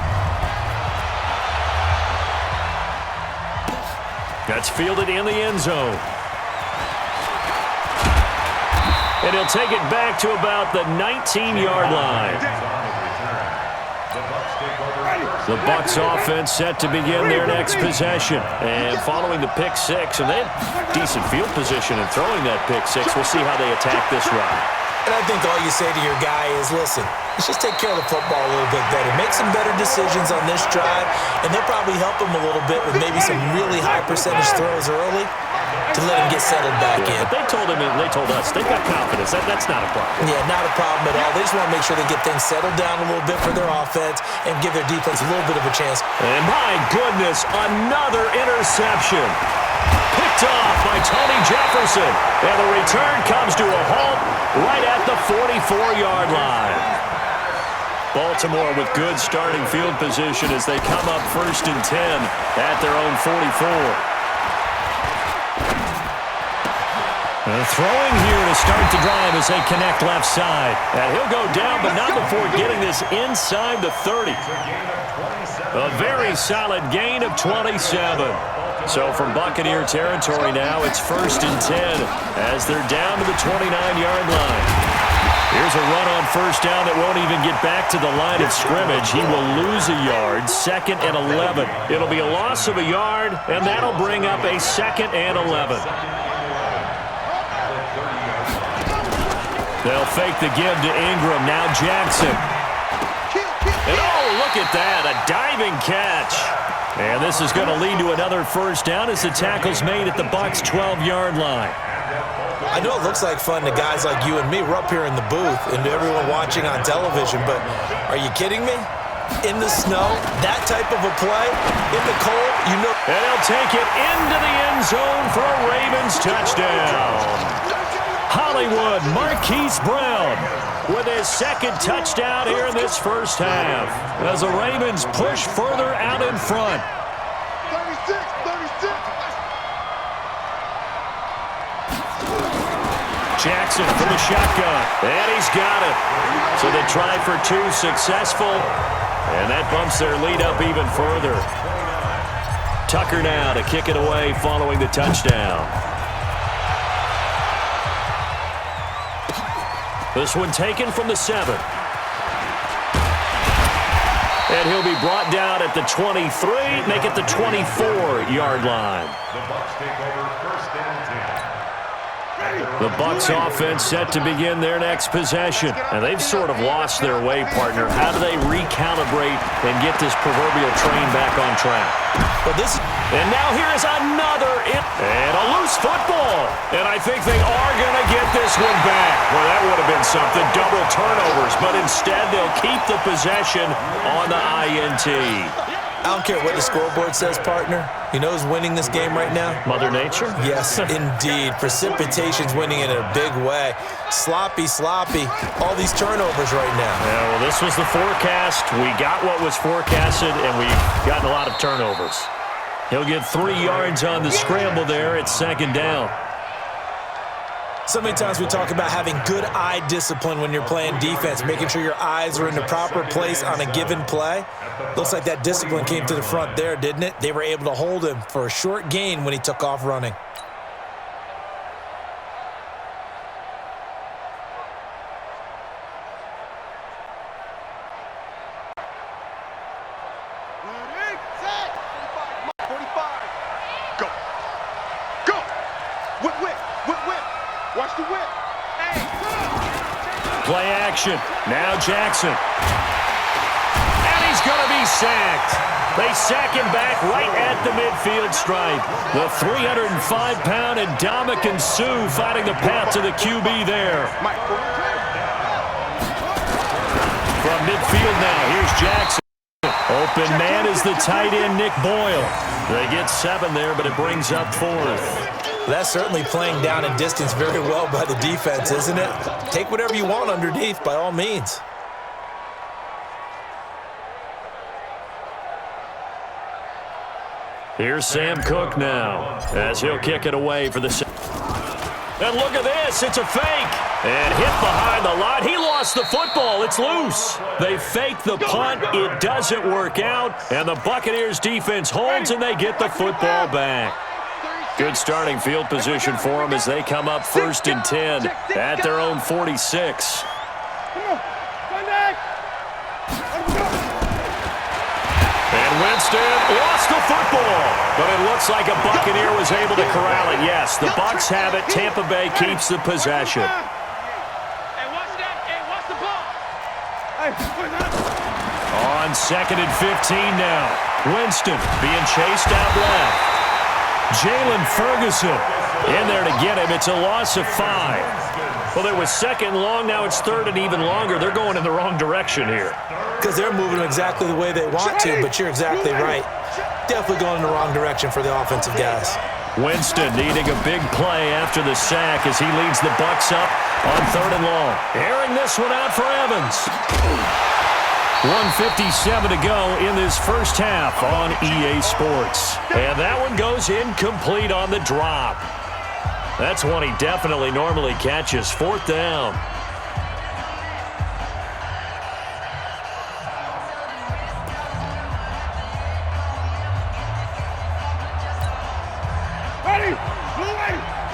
That's fielded in the end zone. And he'll take it back to about the 19-yard line. The Bucs offense set to begin their next possession. And following the pick six, and they had decent field position in throwing that pick six. We'll see how they attack this run. And I think all you say to your guy is, listen, let's just take care of the football a little bit better. Make some better decisions on this drive, and they'll probably help him a little bit with maybe some really high percentage throws early to let him get settled back in. But they told him and they told us they've got confidence. That's not a problem. Yeah, not a problem at all. They just want to make sure they get things settled down a little bit for their offense and give their defense a little bit of a chance. And my goodness, another interception. Picked off by Tony Jefferson. And the return comes to a halt right at the 44-yard line. Baltimore with good starting field position as they come up 1st and 10 at their own 44. Throwing here to start the drive as they connect left side. And he'll go down, but not before getting this inside the 30. A very solid gain of 27. So from Buccaneer territory now, it's 1st and 10 as they're down to the 29-yard line. Here's a run on 1st down that won't even get back to the line of scrimmage. He will lose a yard, 2nd and 11. It'll be a loss of a yard, and that'll bring up a 2nd and 11. They'll fake the give to Ingram. Now Jackson. And oh, look at that. A diving catch. And this is going to lead to another 1st down as the tackle's made at the Bucs' 12-yard line. I know it looks like fun to guys like you and me. We're up here in the booth and to everyone watching on television, but are you kidding me? In the snow, that type of a play, in the cold, you know. And he'll take it into the end zone for a Ravens touchdown. Hollywood Marquise Brown with his 2nd touchdown here in this first half as the Ravens push further out in front. 36. Jackson for the shotgun, and he's got it. So they try for 2, successful, and that bumps their lead up even further. Tucker now to kick it away following the touchdown. This one taken from the 7. And he'll be brought down at the 23, make it the 24-yard line. The Bucs offense set to begin their next possession. And they've sort of lost their way, partner. How do they recalibrate and get this proverbial train back on track? And now here is another and a loose football. And I think they are going to get this one back. Well, that would have been something. Double turnovers. But instead, they'll keep the possession on the INT. I don't care what the scoreboard says, partner. You know who's winning this game right now? Mother Nature? Yes, indeed. Precipitation's winning in a big way. Sloppy. All these turnovers right now. Yeah, well, this was the forecast. We got what was forecasted, and we've gotten a lot of turnovers. He'll get 3 yards on the scramble there at 2nd down. So many times we talk about having good eye discipline when you're playing defense, making sure your eyes are in the proper place on a given play. Looks like that discipline came to the front there, didn't it? They were able to hold him for a short gain when he took off running. Watch the whip. Play action. Now Jackson. sacked. They sack him back right at the midfield stripe. The 305-pound Ndamukong Suh finding the path to the QB there. From midfield now, here's Jackson. Open man is the tight end, Nick Boyle. They get 7 there, but it brings up 4th. That's certainly playing down and distance very well by the defense, isn't it? Take whatever you want underneath, by all means. Here's Sam Cook now, as he'll kick it away for the... And look at this, it's a fake. And hit behind the line. He lost the football, it's loose. They fake the punt, it doesn't work out. And the Buccaneers defense holds and they get the football back. Good starting field position for them as they come up 1st and 10 at their own 46. And Winston lost the football, but it looks like a Buccaneer was able to corral it. Yes, the Bucs have it. Tampa Bay keeps the possession. On 2nd and 15 now. Winston being chased out left. Jalen Ferguson in there to get him. It's a loss of 5. Well, there was 2nd long. Now it's 3rd and even longer. They're going in the wrong direction here. Because they're moving exactly the way they want to, but you're exactly right. Definitely going in the wrong direction for the offensive guys. Winston needing a big play after the sack as he leads the Bucs up on 3rd and long. Airing this one out for Evans. 1:57 to go in this first half on EA Sports. And that one goes incomplete on the drop. That's one he definitely normally catches. 4th down.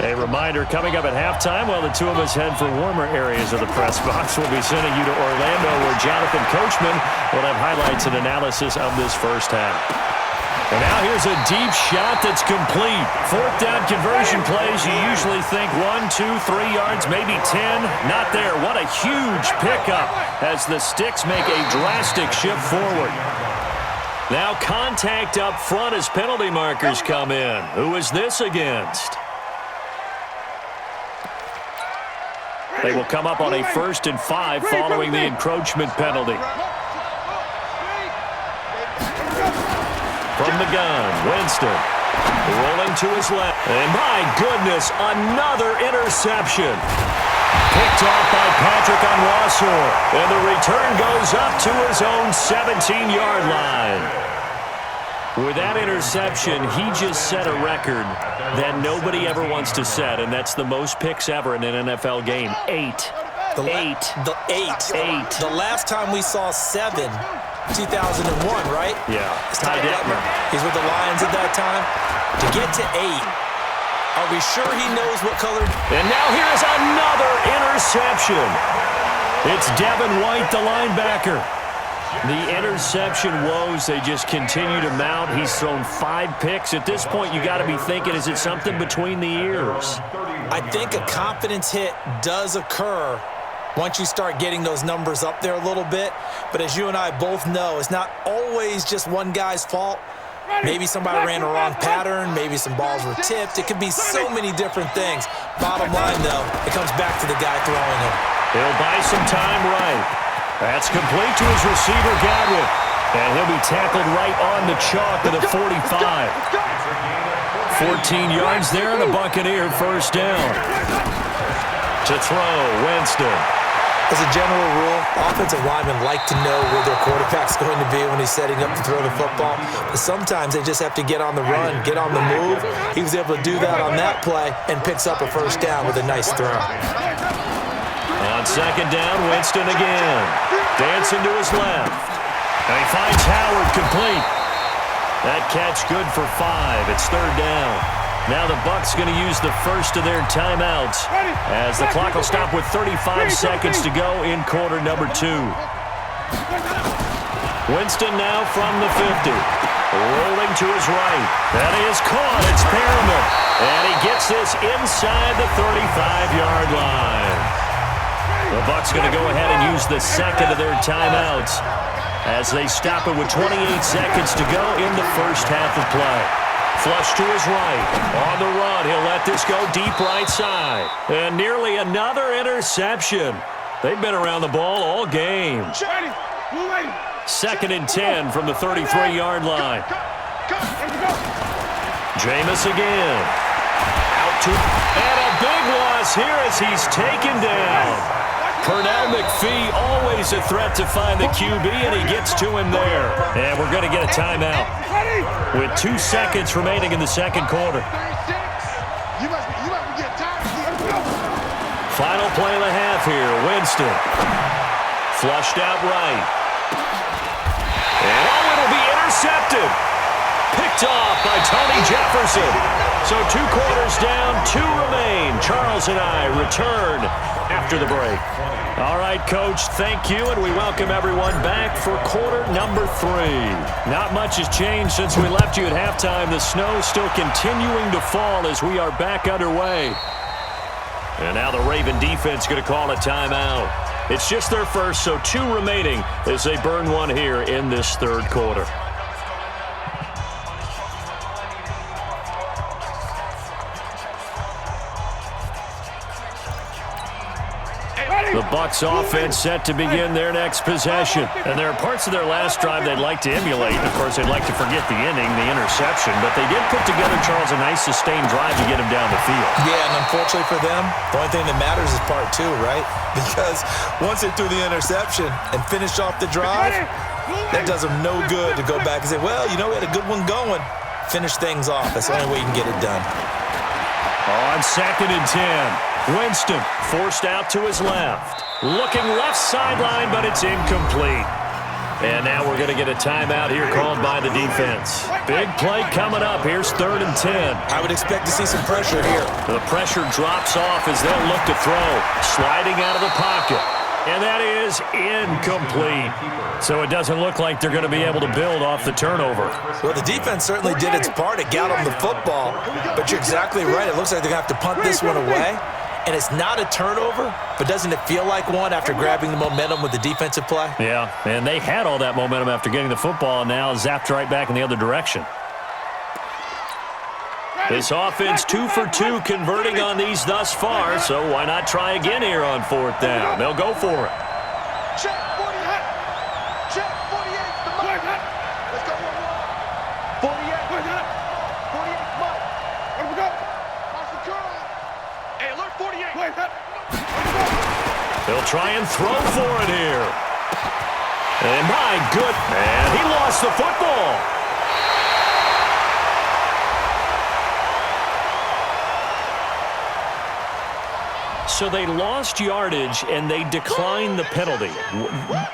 A reminder, coming up at halftime, while the two of us head for warmer areas of the press box, we'll be sending you to Orlando, where Jonathan Coachman will have highlights and analysis of this first half. And now here's a deep shot that's complete. 4th down conversion plays, you usually think 1, 2, 3 yards, maybe 10. Not there. What a huge pickup as the Sticks make a drastic shift forward. Now contact up front as penalty markers come in. Who is this against? They will come up on a 1st and 5 following the encroachment penalty. From the gun, Winston rolling to his left. And my goodness, another interception. Picked off by Patrick Onwuasor. And the return goes up to his own 17-yard line. With that interception, he just set a record that nobody ever wants to set, and that's the most picks ever in an NFL game. 8. The 8. The last time we saw 7, 2001, right? Yeah. Ty Detmer. He's with the Lions at that time. To get to 8, are we sure he knows what color? And now here's another interception. It's Devin White, the linebacker. The interception woes, they just continue to mount. He's thrown 5 picks. At this point, you got to be thinking, is it something between the ears? I think a confidence hit does occur once you start getting those numbers up there a little bit. But as you and I both know, it's not always just one guy's fault. Maybe somebody ran a wrong pattern. Maybe some balls were tipped. It could be so many different things. Bottom line, though, it comes back to the guy throwing it. He'll buy some time right. That's complete to his receiver, Godwin. And he'll be tackled right on the chalk at the 45. 14 yards there, and a Buccaneer 1st down. To throw, Winston. As a general rule, offensive linemen like to know where their quarterback's going to be when he's setting up to throw the football. But sometimes they just have to get on the run, get on the move. He was able to do that on that play and picks up a 1st down with a nice throw. On 2nd down, Winston again. Dancing to his left. And he finds Howard complete. That catch good for 5. It's 3rd down. Now the Bucs going to use the first of their timeouts as the clock will stop with 35 seconds to go in quarter number 2. Winston now from the 50. Rolling to his right. That is caught. It's Perriman. And he gets this inside the 35-yard line. The Bucs going to go ahead and use the second of their timeouts as they stop it with 28 seconds to go in the first half of play. Flush to his right. On the run, he'll let this go deep right side. And nearly another interception. They've been around the ball all game. 2nd and 10 from the 33-yard line. Jameis again. Out to, and a big loss here as he's taken down. Pernell McPhee, always a threat to find the QB, and he gets to him there. And we're going to get a timeout with 2 seconds remaining in the second quarter. Final play and a half here. Winston. Flushed out right. And oh, it'll be intercepted. Picked off by Tony Jefferson. So 2 quarters down, 2 remain. Charles and I return after the break. All right, Coach, thank you, and we welcome everyone back for quarter number 3. Not much has changed since we left you at halftime. The snow still continuing to fall as we are back underway. And now the Raven defense going to call a timeout. It's just their first, so 2 remaining as they burn one here in this third quarter. The Bucs offense set to begin their next possession. And there are parts of their last drive they'd like to emulate. Of course, they'd like to forget the inning, the interception. But they did put together, Charles, a nice sustained drive to get him down the field. Yeah, and unfortunately for them, the only thing that matters is part 2, right? Because once they threw the interception and finished off the drive, that does them no good to go back and say, well, you know, we had a good one going. Finish things off. That's the only way you can get it done. On 2nd and 10. Winston forced out to his left. Looking left sideline, but it's incomplete. And now we're going to get a timeout here called by the defense. Big play coming up. Here's 3rd and 10. I would expect to see some pressure here. The pressure drops off as they'll look to throw. Sliding out of the pocket. And that is incomplete. So it doesn't look like they're going to be able to build off the turnover. Well, the defense certainly did its part to get them the football. But you're exactly right. It looks like they're going to have to punt this one away. And it's not a turnover, but doesn't it feel like one after grabbing the momentum with the defensive play? Yeah, and they had all that momentum after getting the football, and now zapped right back in the other direction. This offense 2 for 2 converting on these thus far, so why not try again here on 4th down? They'll go for it. Check 48. Check 48. The mark. Let's go 1-1. 48. 48. Come on. Where we go? Watch the curl. Hey, alert 48. They'll try and throw for it here. And my good man, he lost the football. So they lost yardage, and they declined the penalty.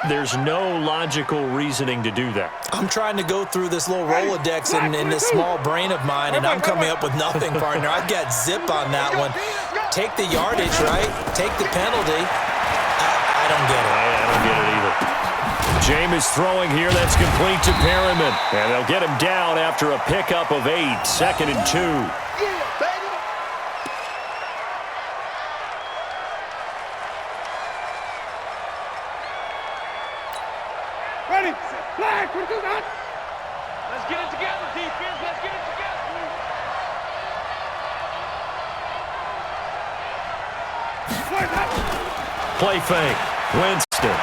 There's no logical reasoning to do that. I'm trying to go through this little Rolodex in this small brain of mine, and I'm coming up with nothing, partner. I've got zip on that one. Take the yardage, right? Take the penalty. I don't get it. I don't get it either. Jameis throwing here. That's complete to Perriman. And they'll get him down after a pickup of 8. 2nd and 2. Ready? Flag. Let's get it together, defense. Let's get it together. Play fake. Winston.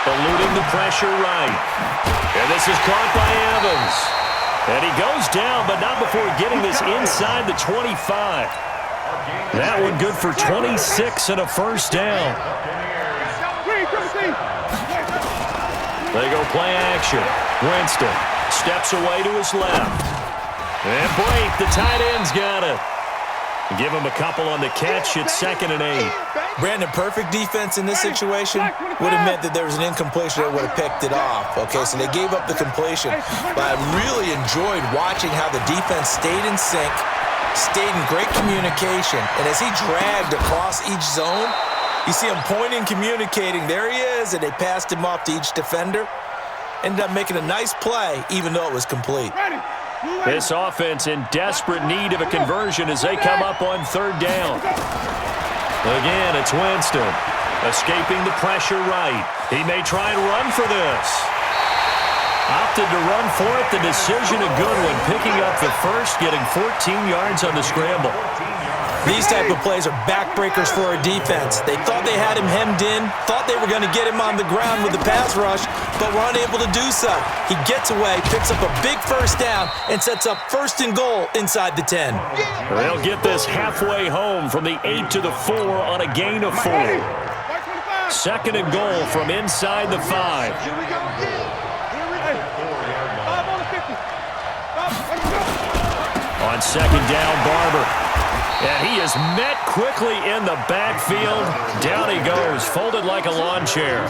Eluding the pressure right. And this is caught by Evans. And he goes down, but not before getting this inside the 25. That one good for 26 and a first down. They go play action. Winston steps away to his left. And break. The tight end's got it. Give him a couple on the catch. It's 2nd and 8. Brandon, perfect defense in this situation would have meant that there was an incompletion that would have picked it off. Okay, so they gave up the completion. But I really enjoyed watching how the defense stayed in sync, stayed in great communication. And as he dragged across each zone, you see him pointing, communicating. There he is, and they passed him off to each defender. Ended up making a nice play, even though it was complete. This offense in desperate need of a conversion as they come up on 3rd down. Again, it's Winston. Escaping the pressure right. He may try and run for this. Opted to run for it. The decision a good one. Picking up the first, getting 14 yards on the scramble. These type of plays are backbreakers for our defense. They thought they had him hemmed in, thought they were going to get him on the ground with the pass rush, but were unable to do so. He gets away, picks up a big first down, and sets up 1st and goal inside the 10. They'll get this halfway home from the 8 to the 4 on a gain of 4. 2nd and goal from inside the 5. Here we go again. Here we go. 5 on the 50. 5. On 2nd down, Barber. And he is met quickly in the backfield. Down he goes, folded like a lawn chair.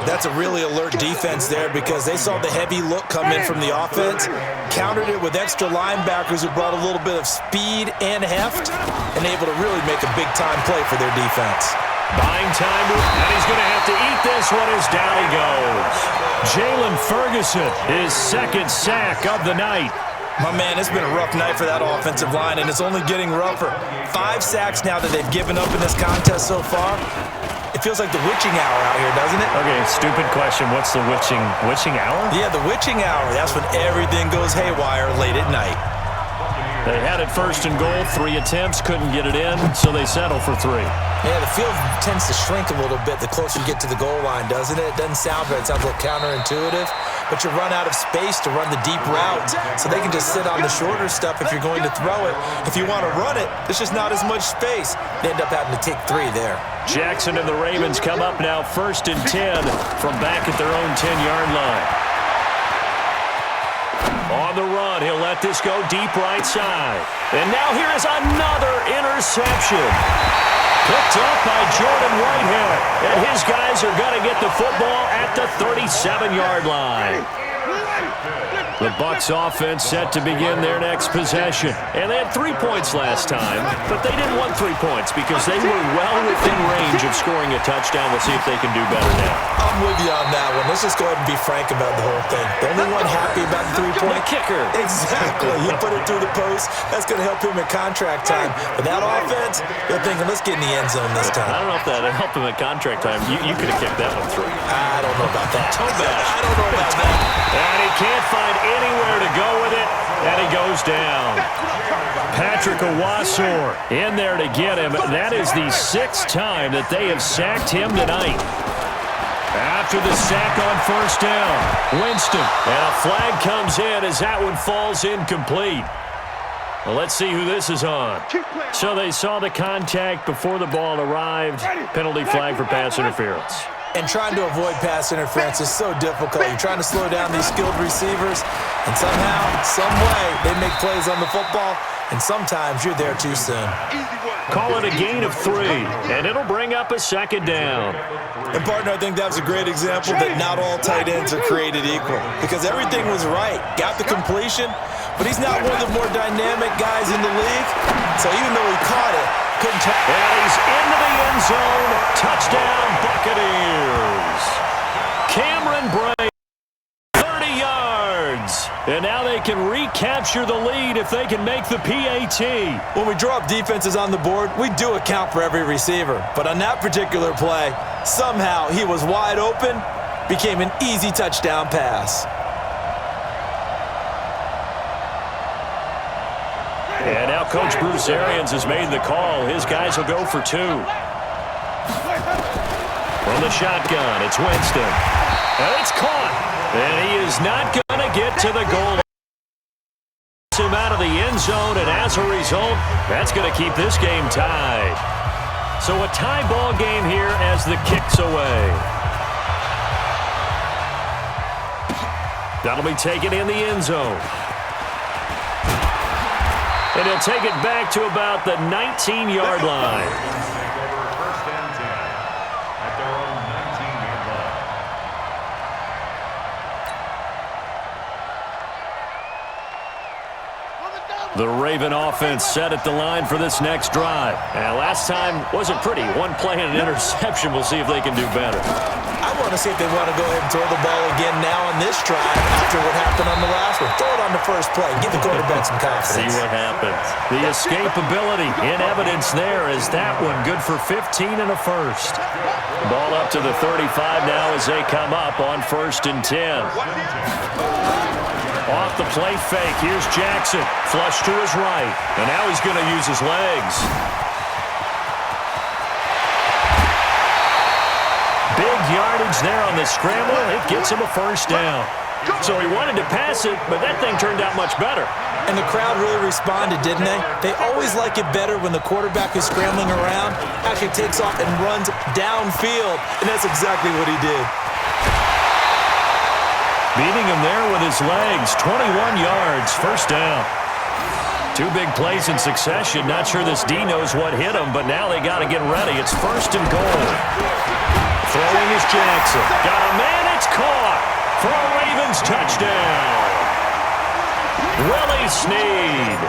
That's a really alert defense there because they saw the heavy look come in from the offense, countered it with extra linebackers who brought a little bit of speed and heft, and able to really make a big-time play for their defense. Buying time, and he's going to have to eat this one as down he goes. Jalen Ferguson, his 2nd sack of the night. My man, it's been a rough night for that offensive line, and it's only getting rougher. 5 sacks now that they've given up in this contest so far. It feels like the witching hour out here, doesn't it? Okay, stupid question. What's the witching hour? Yeah, the witching hour. That's when everything goes haywire late at night. They had it 1st and goal, 3 attempts, couldn't get it in, so they settle for 3. Yeah, the field tends to shrink a little bit the closer you get to the goal line, doesn't it? It doesn't sound bad. It sounds a little counterintuitive. But you run out of space to run the deep routes, so they can just sit on the shorter stuff if you're going to throw it. If you want to run it, there's just not as much space. They end up having to take 3 there. Jackson and the Ravens come up now 1st and 10 from back at their own 10-yard line. On the run, he'll let this go deep right side. And now here is another interception. Picked up by Jordan Whitehead. And his guys are going to get the football at the 37-yard line. The Bucs offense set to begin their next possession. And they had 3 points last time, but they didn't want 3 points because they were well within range of scoring a touchdown. We'll see if they can do better now. I'm with you on that one. Let's just go ahead and be frank about the whole thing. The only one happy about the 3-point kicker. Exactly. You put it through the post. That's going to help him at contract time. But that offense, they're thinking, let's get in the end zone this time. I don't know if that helped him at contract time. You could have kicked that one through. I don't know about that. I don't know about that. And he can't find anywhere to go with it, and he goes down. Patrick Owasor in there to get him. That is the 6th time that they have sacked him tonight. After the sack on 1st down, Winston, and a flag comes in as that one falls incomplete. Well, let's see who this is on. So they saw the contact before the ball arrived. Penalty flag for pass interference. And trying to avoid pass interference is so difficult. You're trying to slow down these skilled receivers, and somehow, some way, they make plays on the football, and sometimes you're there too soon. Call it a gain of 3, and it'll bring up a 2nd down. And, partner, I think that was a great example that not all tight ends are created equal because everything was right. Got the completion, but he's not one of the more dynamic guys in the league, so even though he caught it, couldn't touch. And he's into the end zone. Touchdown, Buccaneers. Cameron Bray, 30 yards. And now they can recapture the lead if they can make the PAT. When we draw up defenses on the board, we do account for every receiver. But on that particular play, somehow he was wide open, became an easy touchdown pass. And now Coach Bruce Arians has made the call. His guys will go for 2. From the shotgun, it's Winston. And it's caught. And he is not going to get to the goal line. Him out of the end zone, and as a result, that's going to keep this game tied. So a tie ball game here as the kick's away. That'll be taken in the end zone. And he'll take it back to about the 19-yard line. First and 10 at their own 19-yard line. The Raven offense set at the line for this next drive. And last time wasn't pretty. One play and an interception. We'll see if they can do better. I I want to see if they want to go ahead and throw the ball again now on this drive after what happened on the last one. Throw it on the first play. Give the quarterback some confidence. See what happens. The escapability in evidence there is that one good for 15 and a first. Ball up to the 35 now as they come up on 1st and 10. Off the play fake, here's Jackson. Flush to his right. And now he's going to use his legs. Big yardage there on the scramble. It gets him a first down. So he wanted to pass it, but that thing turned out much better. And the crowd really responded, didn't they? They always like it better when the quarterback is scrambling around, actually takes off and runs downfield. And that's exactly what he did. Beating him there with his legs. 21 yards, first down. Two big plays in succession. Not sure this D knows what hit him, but now they got to get ready. It's 1st and goal. Throwing is Jackson. Got a man, it's caught for a Ravens touchdown. Willie Snead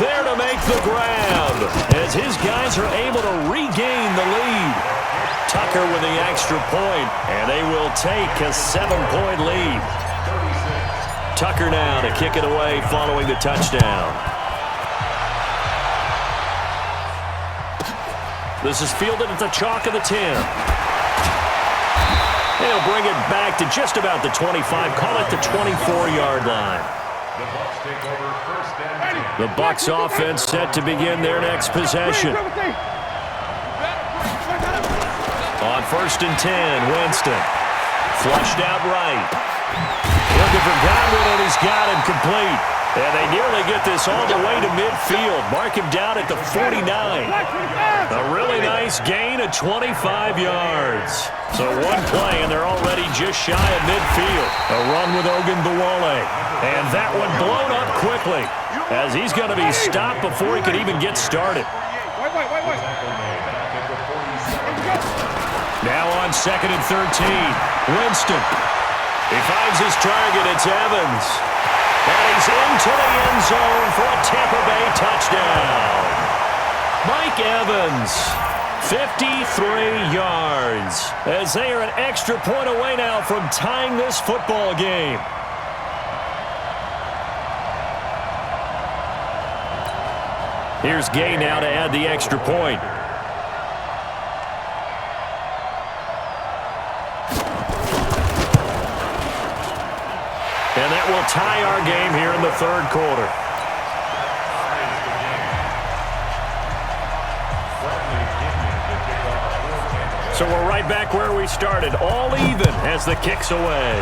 there to make the grab as his guys are able to regain the lead. Tucker with the extra point, and they will take a 7-point lead. Tucker now to kick it away following the touchdown. This is fielded at the chalk of the 10. They'll bring it back to just about the 25. Call it the 24-yard line. The Bucs offense set to begin their next possession. On 1st and 10, Winston. Flushed out right. Looking for Godwin, and he's got him complete. And they nearly get this all the way to midfield. Mark him down at the 49. A really nice gain of 25 yards. So one play, and they're already just shy of midfield. A run with Ogunbowale. And that one blown up quickly as he's going to be stopped before he could even get started. Now on 2nd and 13, Winston. He finds his target. It's Evans. And he's into the end zone for a Tampa Bay touchdown. Mike Evans, 53 yards, as they are an extra point away now from tying this football game. Here's Gay now to add the extra point. And that will tie our game here in the 3rd quarter. So we're right back where we started, all even as the kick's away.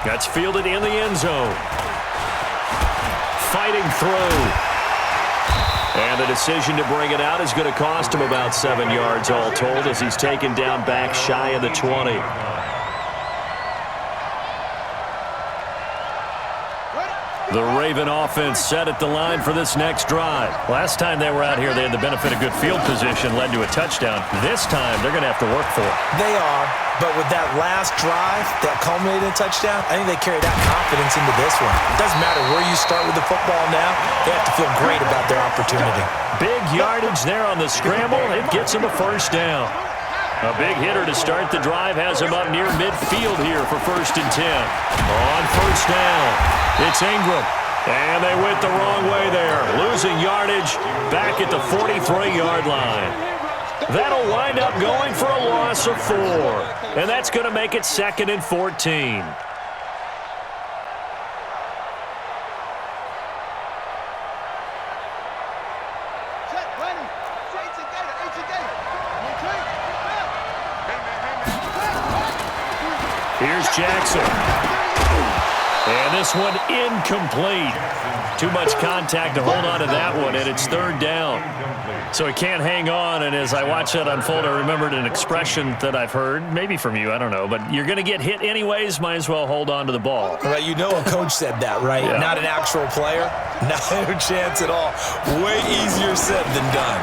That's fielded in the end zone. Fighting through. And the decision to bring it out is going to cost him about 7 yards all told as he's taken down back shy of the 20. The Raven offense set at the line for this next drive. Last time they were out here, they had the benefit of good field position, led to a touchdown. This time, they're going to have to work for it. They are, but with that last drive that culminated in a touchdown, I think they carry that confidence into this one. It doesn't matter where you start with the football now. They have to feel great about their opportunity. Big yardage there on the scramble. It gets them a first down. A big hitter to start the drive has him up near midfield here for 1st and 10. On 1st down, it's Ingram. And they went the wrong way there. Losing yardage back at the 43-yard line. That'll wind up going for a loss of 4. And that's going to make it 2nd and 14. Here's Jackson. And this one incomplete. Too much contact to hold on to that one, and it's 3rd down. So he can't hang on, and as I watch that unfold, I remembered an expression that I've heard, maybe from you, I don't know, but you're going to get hit anyways, might as well hold on to the ball. Right, you know a coach said that, right? Yeah. Not an actual player. No chance at all. Way easier said than done.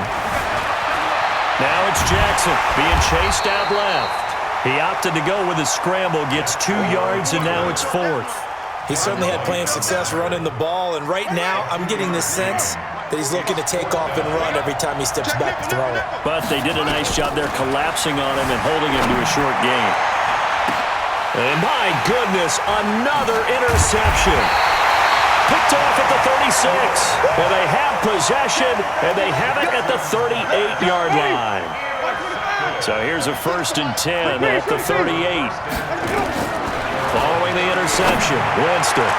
Now it's Jackson being chased out left. He opted to go with a scramble, gets 2 yards, and now it's 4th. He certainly had plenty of success running the ball, and right now I'm getting the sense that he's looking to take off and run every time he steps back to throw it. But they did a nice job there collapsing on him and holding him to a short gain. And my goodness, another interception. Picked off at the 36. And they have possession, and they have it at the 38-yard line. So here's a 1st and 10 at the 38. Following the interception, Winston.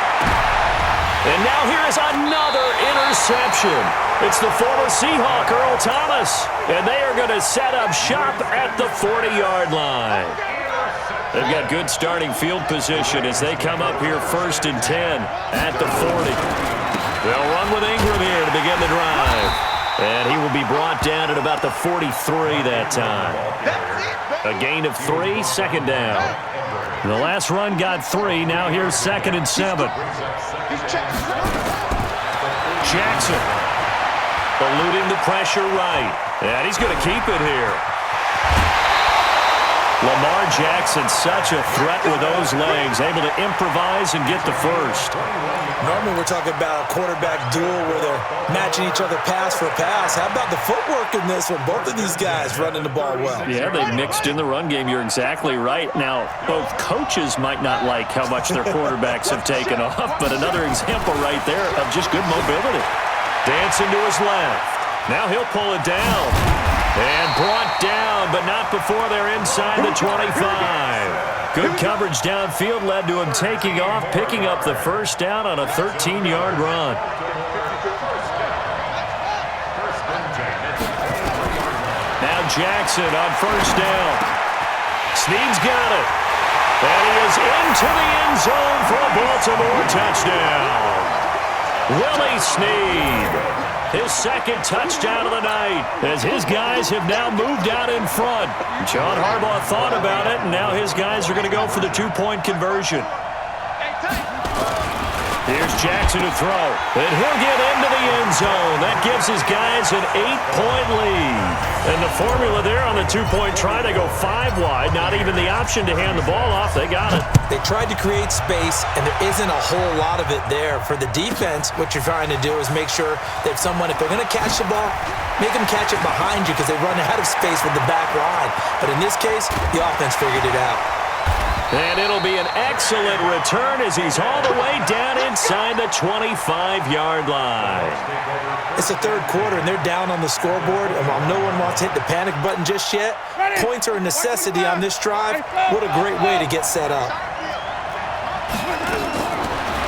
And now here is another interception. It's the former Seahawk, Earl Thomas. And they are going to set up shop at the 40-yard line. They've got good starting field position as they come up here 1st and 10 at the 40. They'll run with Ingram here to begin the drive. And he will be brought down at about the 43 that time. A gain of 3, 2nd down. The last run got 3. Now here's 2nd and 7. Jackson eluding the pressure right. And he's going to keep it here. Lamar Jackson, such a threat with those legs, able to improvise and get the first. Normally we're talking about a quarterback duel where they're matching each other pass for pass. How about the footwork in this one? Both of these guys running the ball well. Yeah, they mixed in the run game. You're exactly right. Now, both coaches might not like how much their quarterbacks have taken off, but another example right there of just good mobility. Dancing to his left. Now he'll pull it down. And brought down, but not before they're inside the 25. Good coverage downfield led to him taking off, picking up the first down on a 13-yard run. Now Jackson on 1st down. Snead's got it. And he is into the end zone for a Baltimore touchdown. Willie Snead. His 2nd touchdown of the night as his guys have now moved out in front. John Harbaugh thought about it, and now his guys are going to go for the 2-point conversion. Here's Jackson to throw, and he'll get into the end zone. That gives his guys an 8-point lead. And the formula there on the 2-point try to go 5 wide, not even the option to hand the ball off. They got it. They tried to create space, and there isn't a whole lot of it there. For the defense, what you're trying to do is make sure that someone, if they're going to catch the ball, make them catch it behind you because they run out of space with the back line. But in this case, the offense figured it out. And it'll be an excellent return as he's all the way down inside the 25-yard line. It's the 3rd quarter, and they're down on the scoreboard. And while no one wants to hit the panic button just yet, points are a necessity on this drive. What a great way to get set up.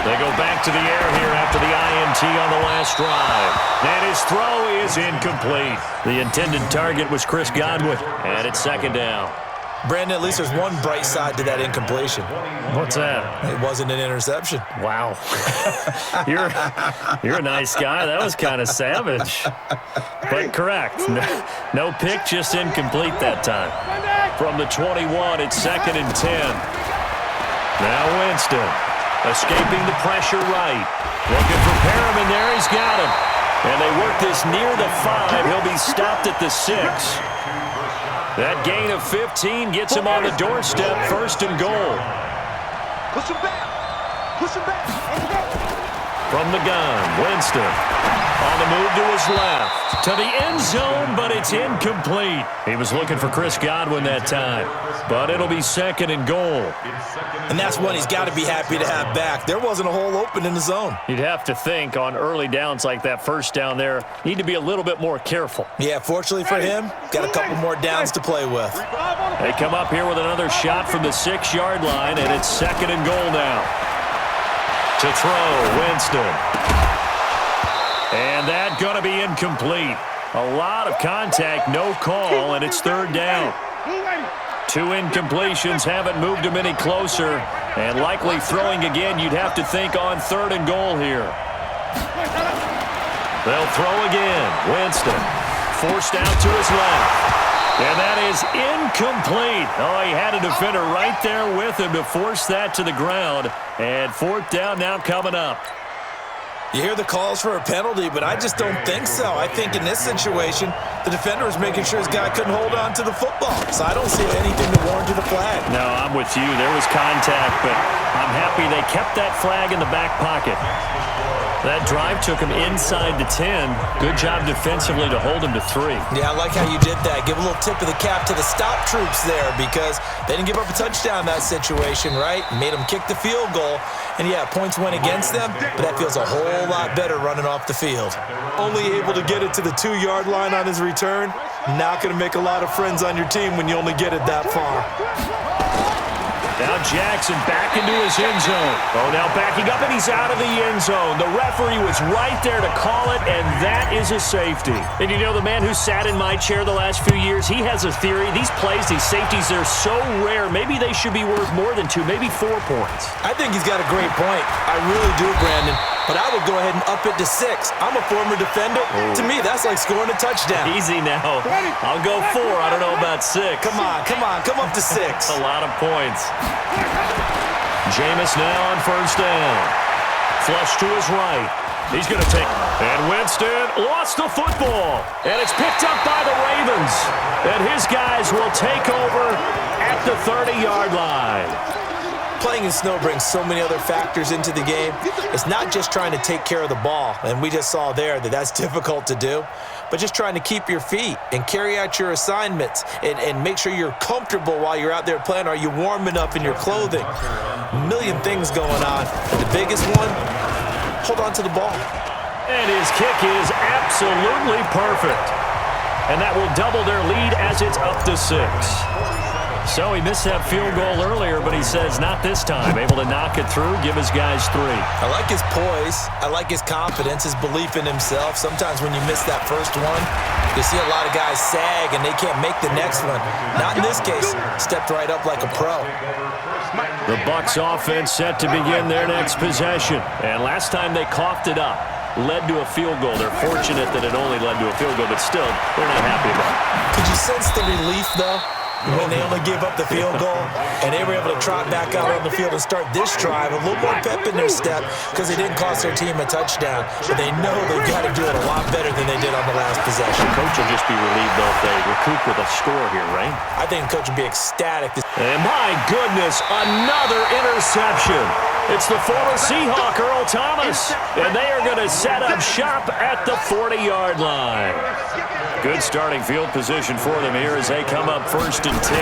They go back to the air here after the INT on the last drive. And his throw is incomplete. The intended target was Chris Godwin, and it's 2nd down. Brandon, at least there's one bright side to that incompletion. What's that? It wasn't an interception. Wow. You're a nice guy. That was kind of savage. But correct. No pick, just incomplete that time. From the 21, it's 2nd and 10. Now Winston escaping the pressure right. Looking for Perriman there. He's got him. And they work this near the 5. He'll be stopped at the 6. That gain of 15 gets him on the doorstep, 1st and goal. Push him back. Push him back. From the gun, Winston on the move to his left. To the end zone, but it's incomplete. He was looking for Chris Godwin that time, but it'll be 2nd and goal. And that's one he's got to be happy to have back. There wasn't a hole open in the zone. You'd have to think on early downs like that 1st down there, need to be a little bit more careful. Yeah, fortunately for him, got a couple more downs to play with. They come up here with another shot from the 6-yard line, and it's 2nd and goal now. To throw, Winston. And that going to be incomplete. A lot of contact, no call, and it's 3rd down. 2 incompletions haven't moved him any closer, and likely throwing again, you'd have to think on 3rd and goal here. They'll throw again. Winston forced out to his left. And that is incomplete. Oh, he had a defender right there with him to force that to the ground. And 4th down now coming up. You hear the calls for a penalty, but I just don't think so. I think in this situation, the defender was making sure his guy couldn't hold on to the football. So I don't see anything to warrant a flag. No, I'm with you. There was contact, but I'm happy they kept that flag in the back pocket. That drive took him inside the 10. Good job defensively to hold him to 3. Yeah, I like how you did that. Give a little tip of the cap to the stop troops there because they didn't give up a touchdown in that situation, right? Made them kick the field goal. And, yeah, points went against them, but that feels a whole lot better running off the field. Only able to get it to the 2-yard line on his return. Not going to make a lot of friends on your team when you only get it that far. Now Jackson back into his end zone. Oh, now backing up, and he's out of the end zone. The referee was right there to call it, and that is a safety. And you know, the man who sat in my chair the last few years, he has a theory. These plays, these safeties, they're so rare. Maybe they should be worth more than 2, maybe 4 points. I think he's got a great point. I really do, Brandon. But I would go ahead and up it to 6. I'm a former defender. Oh. To me, that's like scoring a touchdown. Easy now. I'll go 4. I don't know about 6. Come on. Come up to 6. A lot of points. Jameis now on first down. Flush to his right. He's going to take. And Winston lost the football. And it's picked up by the Ravens. And his guys will take over at the 30-yard line. Playing in snow brings so many other factors into the game. It's not just trying to take care of the ball, and we just saw there that that's difficult to do, but just trying to keep your feet and carry out your assignments and make sure you're comfortable while you're out there playing. Are you warm enough in your clothing? A million things going on. And the biggest one, hold on to the ball. And his kick is absolutely perfect. And that will double their lead as it's up to 6. So he missed that field goal earlier, but he says not this time. Able to knock it through, give his guys 3. I like his poise. I like his confidence, his belief in himself. Sometimes when you miss that first one, you see a lot of guys sag and they can't make the next one. Not in this case. Stepped right up like a pro. The Bucs offense set to begin their next possession. And last time they coughed it up. Led to a field goal. They're fortunate that it only led to a field goal, but still, they're not happy about it. Could you sense the relief, though? When they only gave up the field goal and they were able to trot back out on the field and start this drive, a little more pep in their step because they didn't cost their team a touchdown. But they know they've got to do it a lot better than they did on the last possession. The coach will just be relieved though if they recoup with a score here, right? I think the coach will be ecstatic. And my goodness, another interception. It's the former Seahawk, Earl Thomas, and they are going to set up shop at the 40-yard line. Good starting field position for them here as they come up first and 10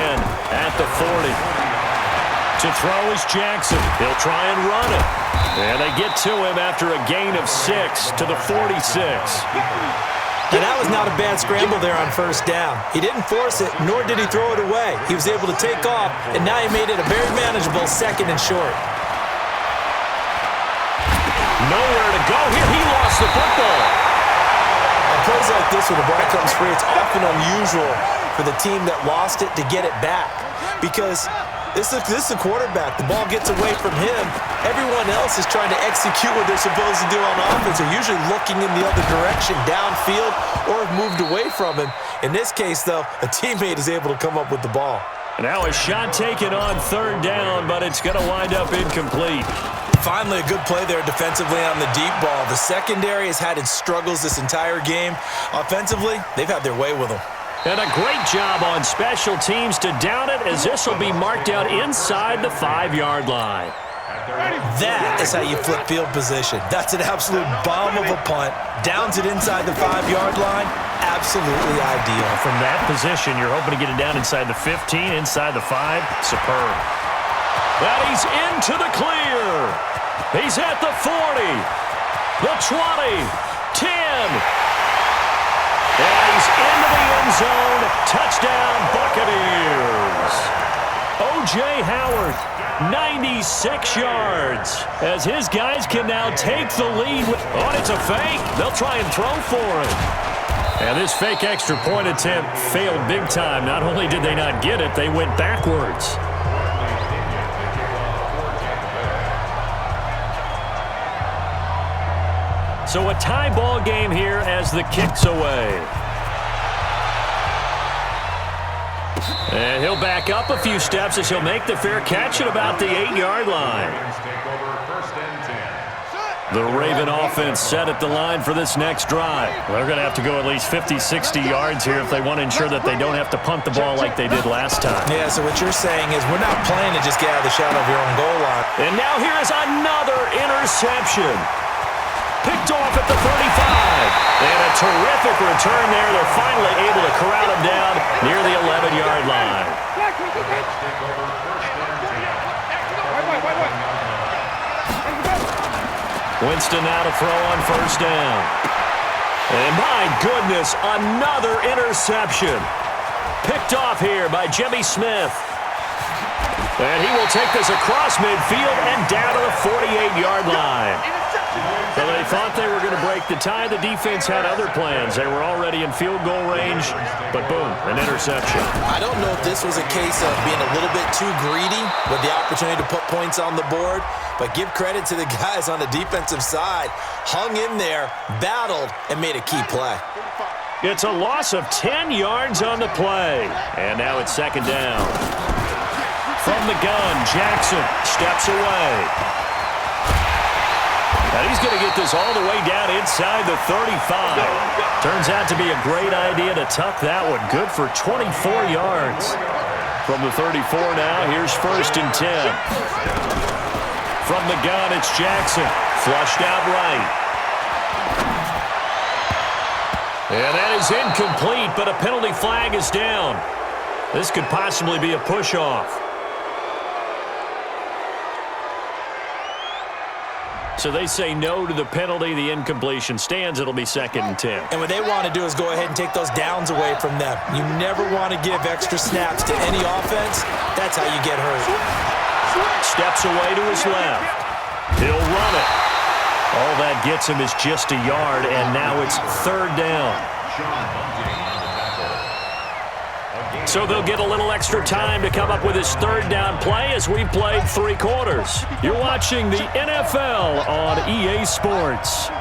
at the 40. To throw is Jackson. He'll try and run it. And they get to him after a gain of 6 to the 46. And that was not a bad scramble there on first down. He didn't force it, nor did he throw it away. He was able to take off, and now he made it a very manageable 2nd and short. Nowhere to go here. He lost the football. On plays like this when the ball comes free, it's often unusual for the team that lost it to get it back because this is the quarterback. The ball gets away from him. Everyone else is trying to execute what they're supposed to do on offense. They're usually looking in the other direction, downfield, or have moved away from him. In this case, though, a teammate is able to come up with the ball. Now a shot taken on 3rd down, but it's going to wind up incomplete. Finally, a good play there defensively on the deep ball. The secondary has had its struggles this entire game. Offensively, they've had their way with them. And a great job on special teams to down it as this will be marked out inside the 5-yard line. That is how you flip field position. That's an absolute bomb of a punt. Downs it inside the 5-yard line. Absolutely ideal. From that position, you're hoping to get it down inside the 15, inside the 5. Superb. But he's into the clear. He's at the 40, the 20, 10. And he's into the end zone. Touchdown, Buccaneers. O.J. Howard, 96 yards. As his guys can now take the lead. Oh, it's a fake. They'll try and throw for it. And this fake extra point attempt failed big time. Not only did they not get it, they went backwards. So a tie ball game here as the kick's away. And he'll back up a few steps as he'll make the fair catch at about the 8-yard line. The Raven offense set at the line for this next drive. They're going to have to go at least 50, 60 yards here if they want to ensure that they don't have to punt the ball like they did last time. Yeah, so what you're saying is we're not playing to just get out of the shadow of your own goal line. And now here is another interception. Picked off at the 35. And a terrific return there. They're finally able to corral him down near the 11-yard line. Winston now to throw on first down. And my goodness, another interception. Picked off here by Jimmy Smith. And he will take this across midfield and down to the 48-yard line. So they thought they were going to break the tie. The defense had other plans. They were already in field goal range, but boom, an interception. I don't know if this was a case of being a little bit too greedy with the opportunity to put points on the board, but give credit to the guys on the defensive side. Hung in there, battled, and made a key play. It's a loss of 10 yards on the play. And now it's second down. From the gun, Jackson steps away. And he's going to get this all the way down inside the 35. Turns out to be a great idea to tuck that one. Good for 24 yards. From the 34 now, here's first and 10. From the gun, it's Jackson. Flushed out right. And that is incomplete, but a penalty flag is down. This could possibly be a push-off. So they say no to the penalty. The incompletion stands. It'll be second and 10. And what they want to do is go ahead and take those downs away from them. You never want to give extra snaps to any offense. That's how you get hurt. Steps away to his left. He'll run it. All that gets him is just a yard, and now it's third down. So they'll get a little extra time to come up with his third down play as we've played 3 quarters. You're watching the NFL on EA Sports.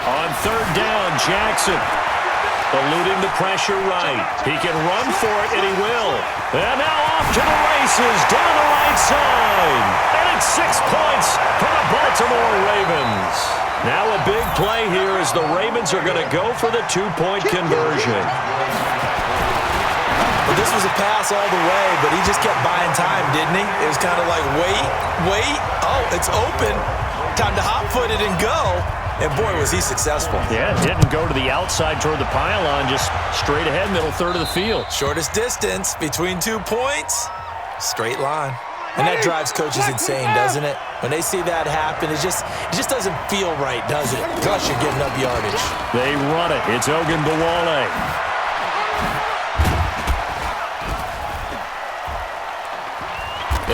On third down, Jackson eluding the pressure right. He can run for it, and he will. And now off to the races down the right side. And it's 6 points for the Baltimore Ravens. Now a big play here as the Ravens are going to go for the 2-point conversion. Well, this was a pass all the way, but he just kept buying time, didn't he? It was kind of like, wait. Oh, it's open. Time to hot-foot it and go. And boy, was he successful. Yeah, didn't go to the outside toward the pylon, just straight ahead, middle third of the field. Shortest distance between 2 points, straight line. And that drives coaches insane, doesn't it? When they see that happen, it just doesn't feel right, does it? Plus, you're giving up yardage. They run it. It's Ogunbowale.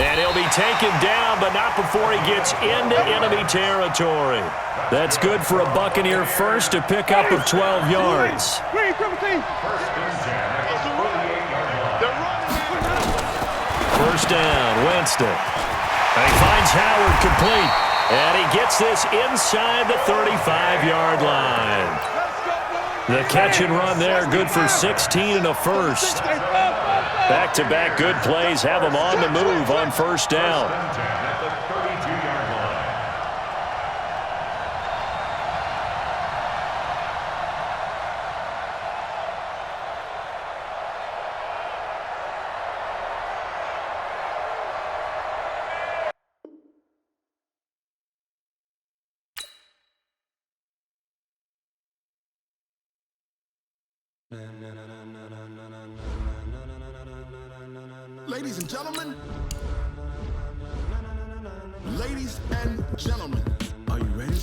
And he'll be taken down, but not before he gets into enemy territory. That's good for a Buccaneer first, a pickup of 12 yards. First down, Winston. And he finds Howard complete. And he gets this inside the 35-yard line. The catch and run there, good for 16 and a first. Back-to-back good plays have him on the move on first down. Ladies and gentlemen, are you ready?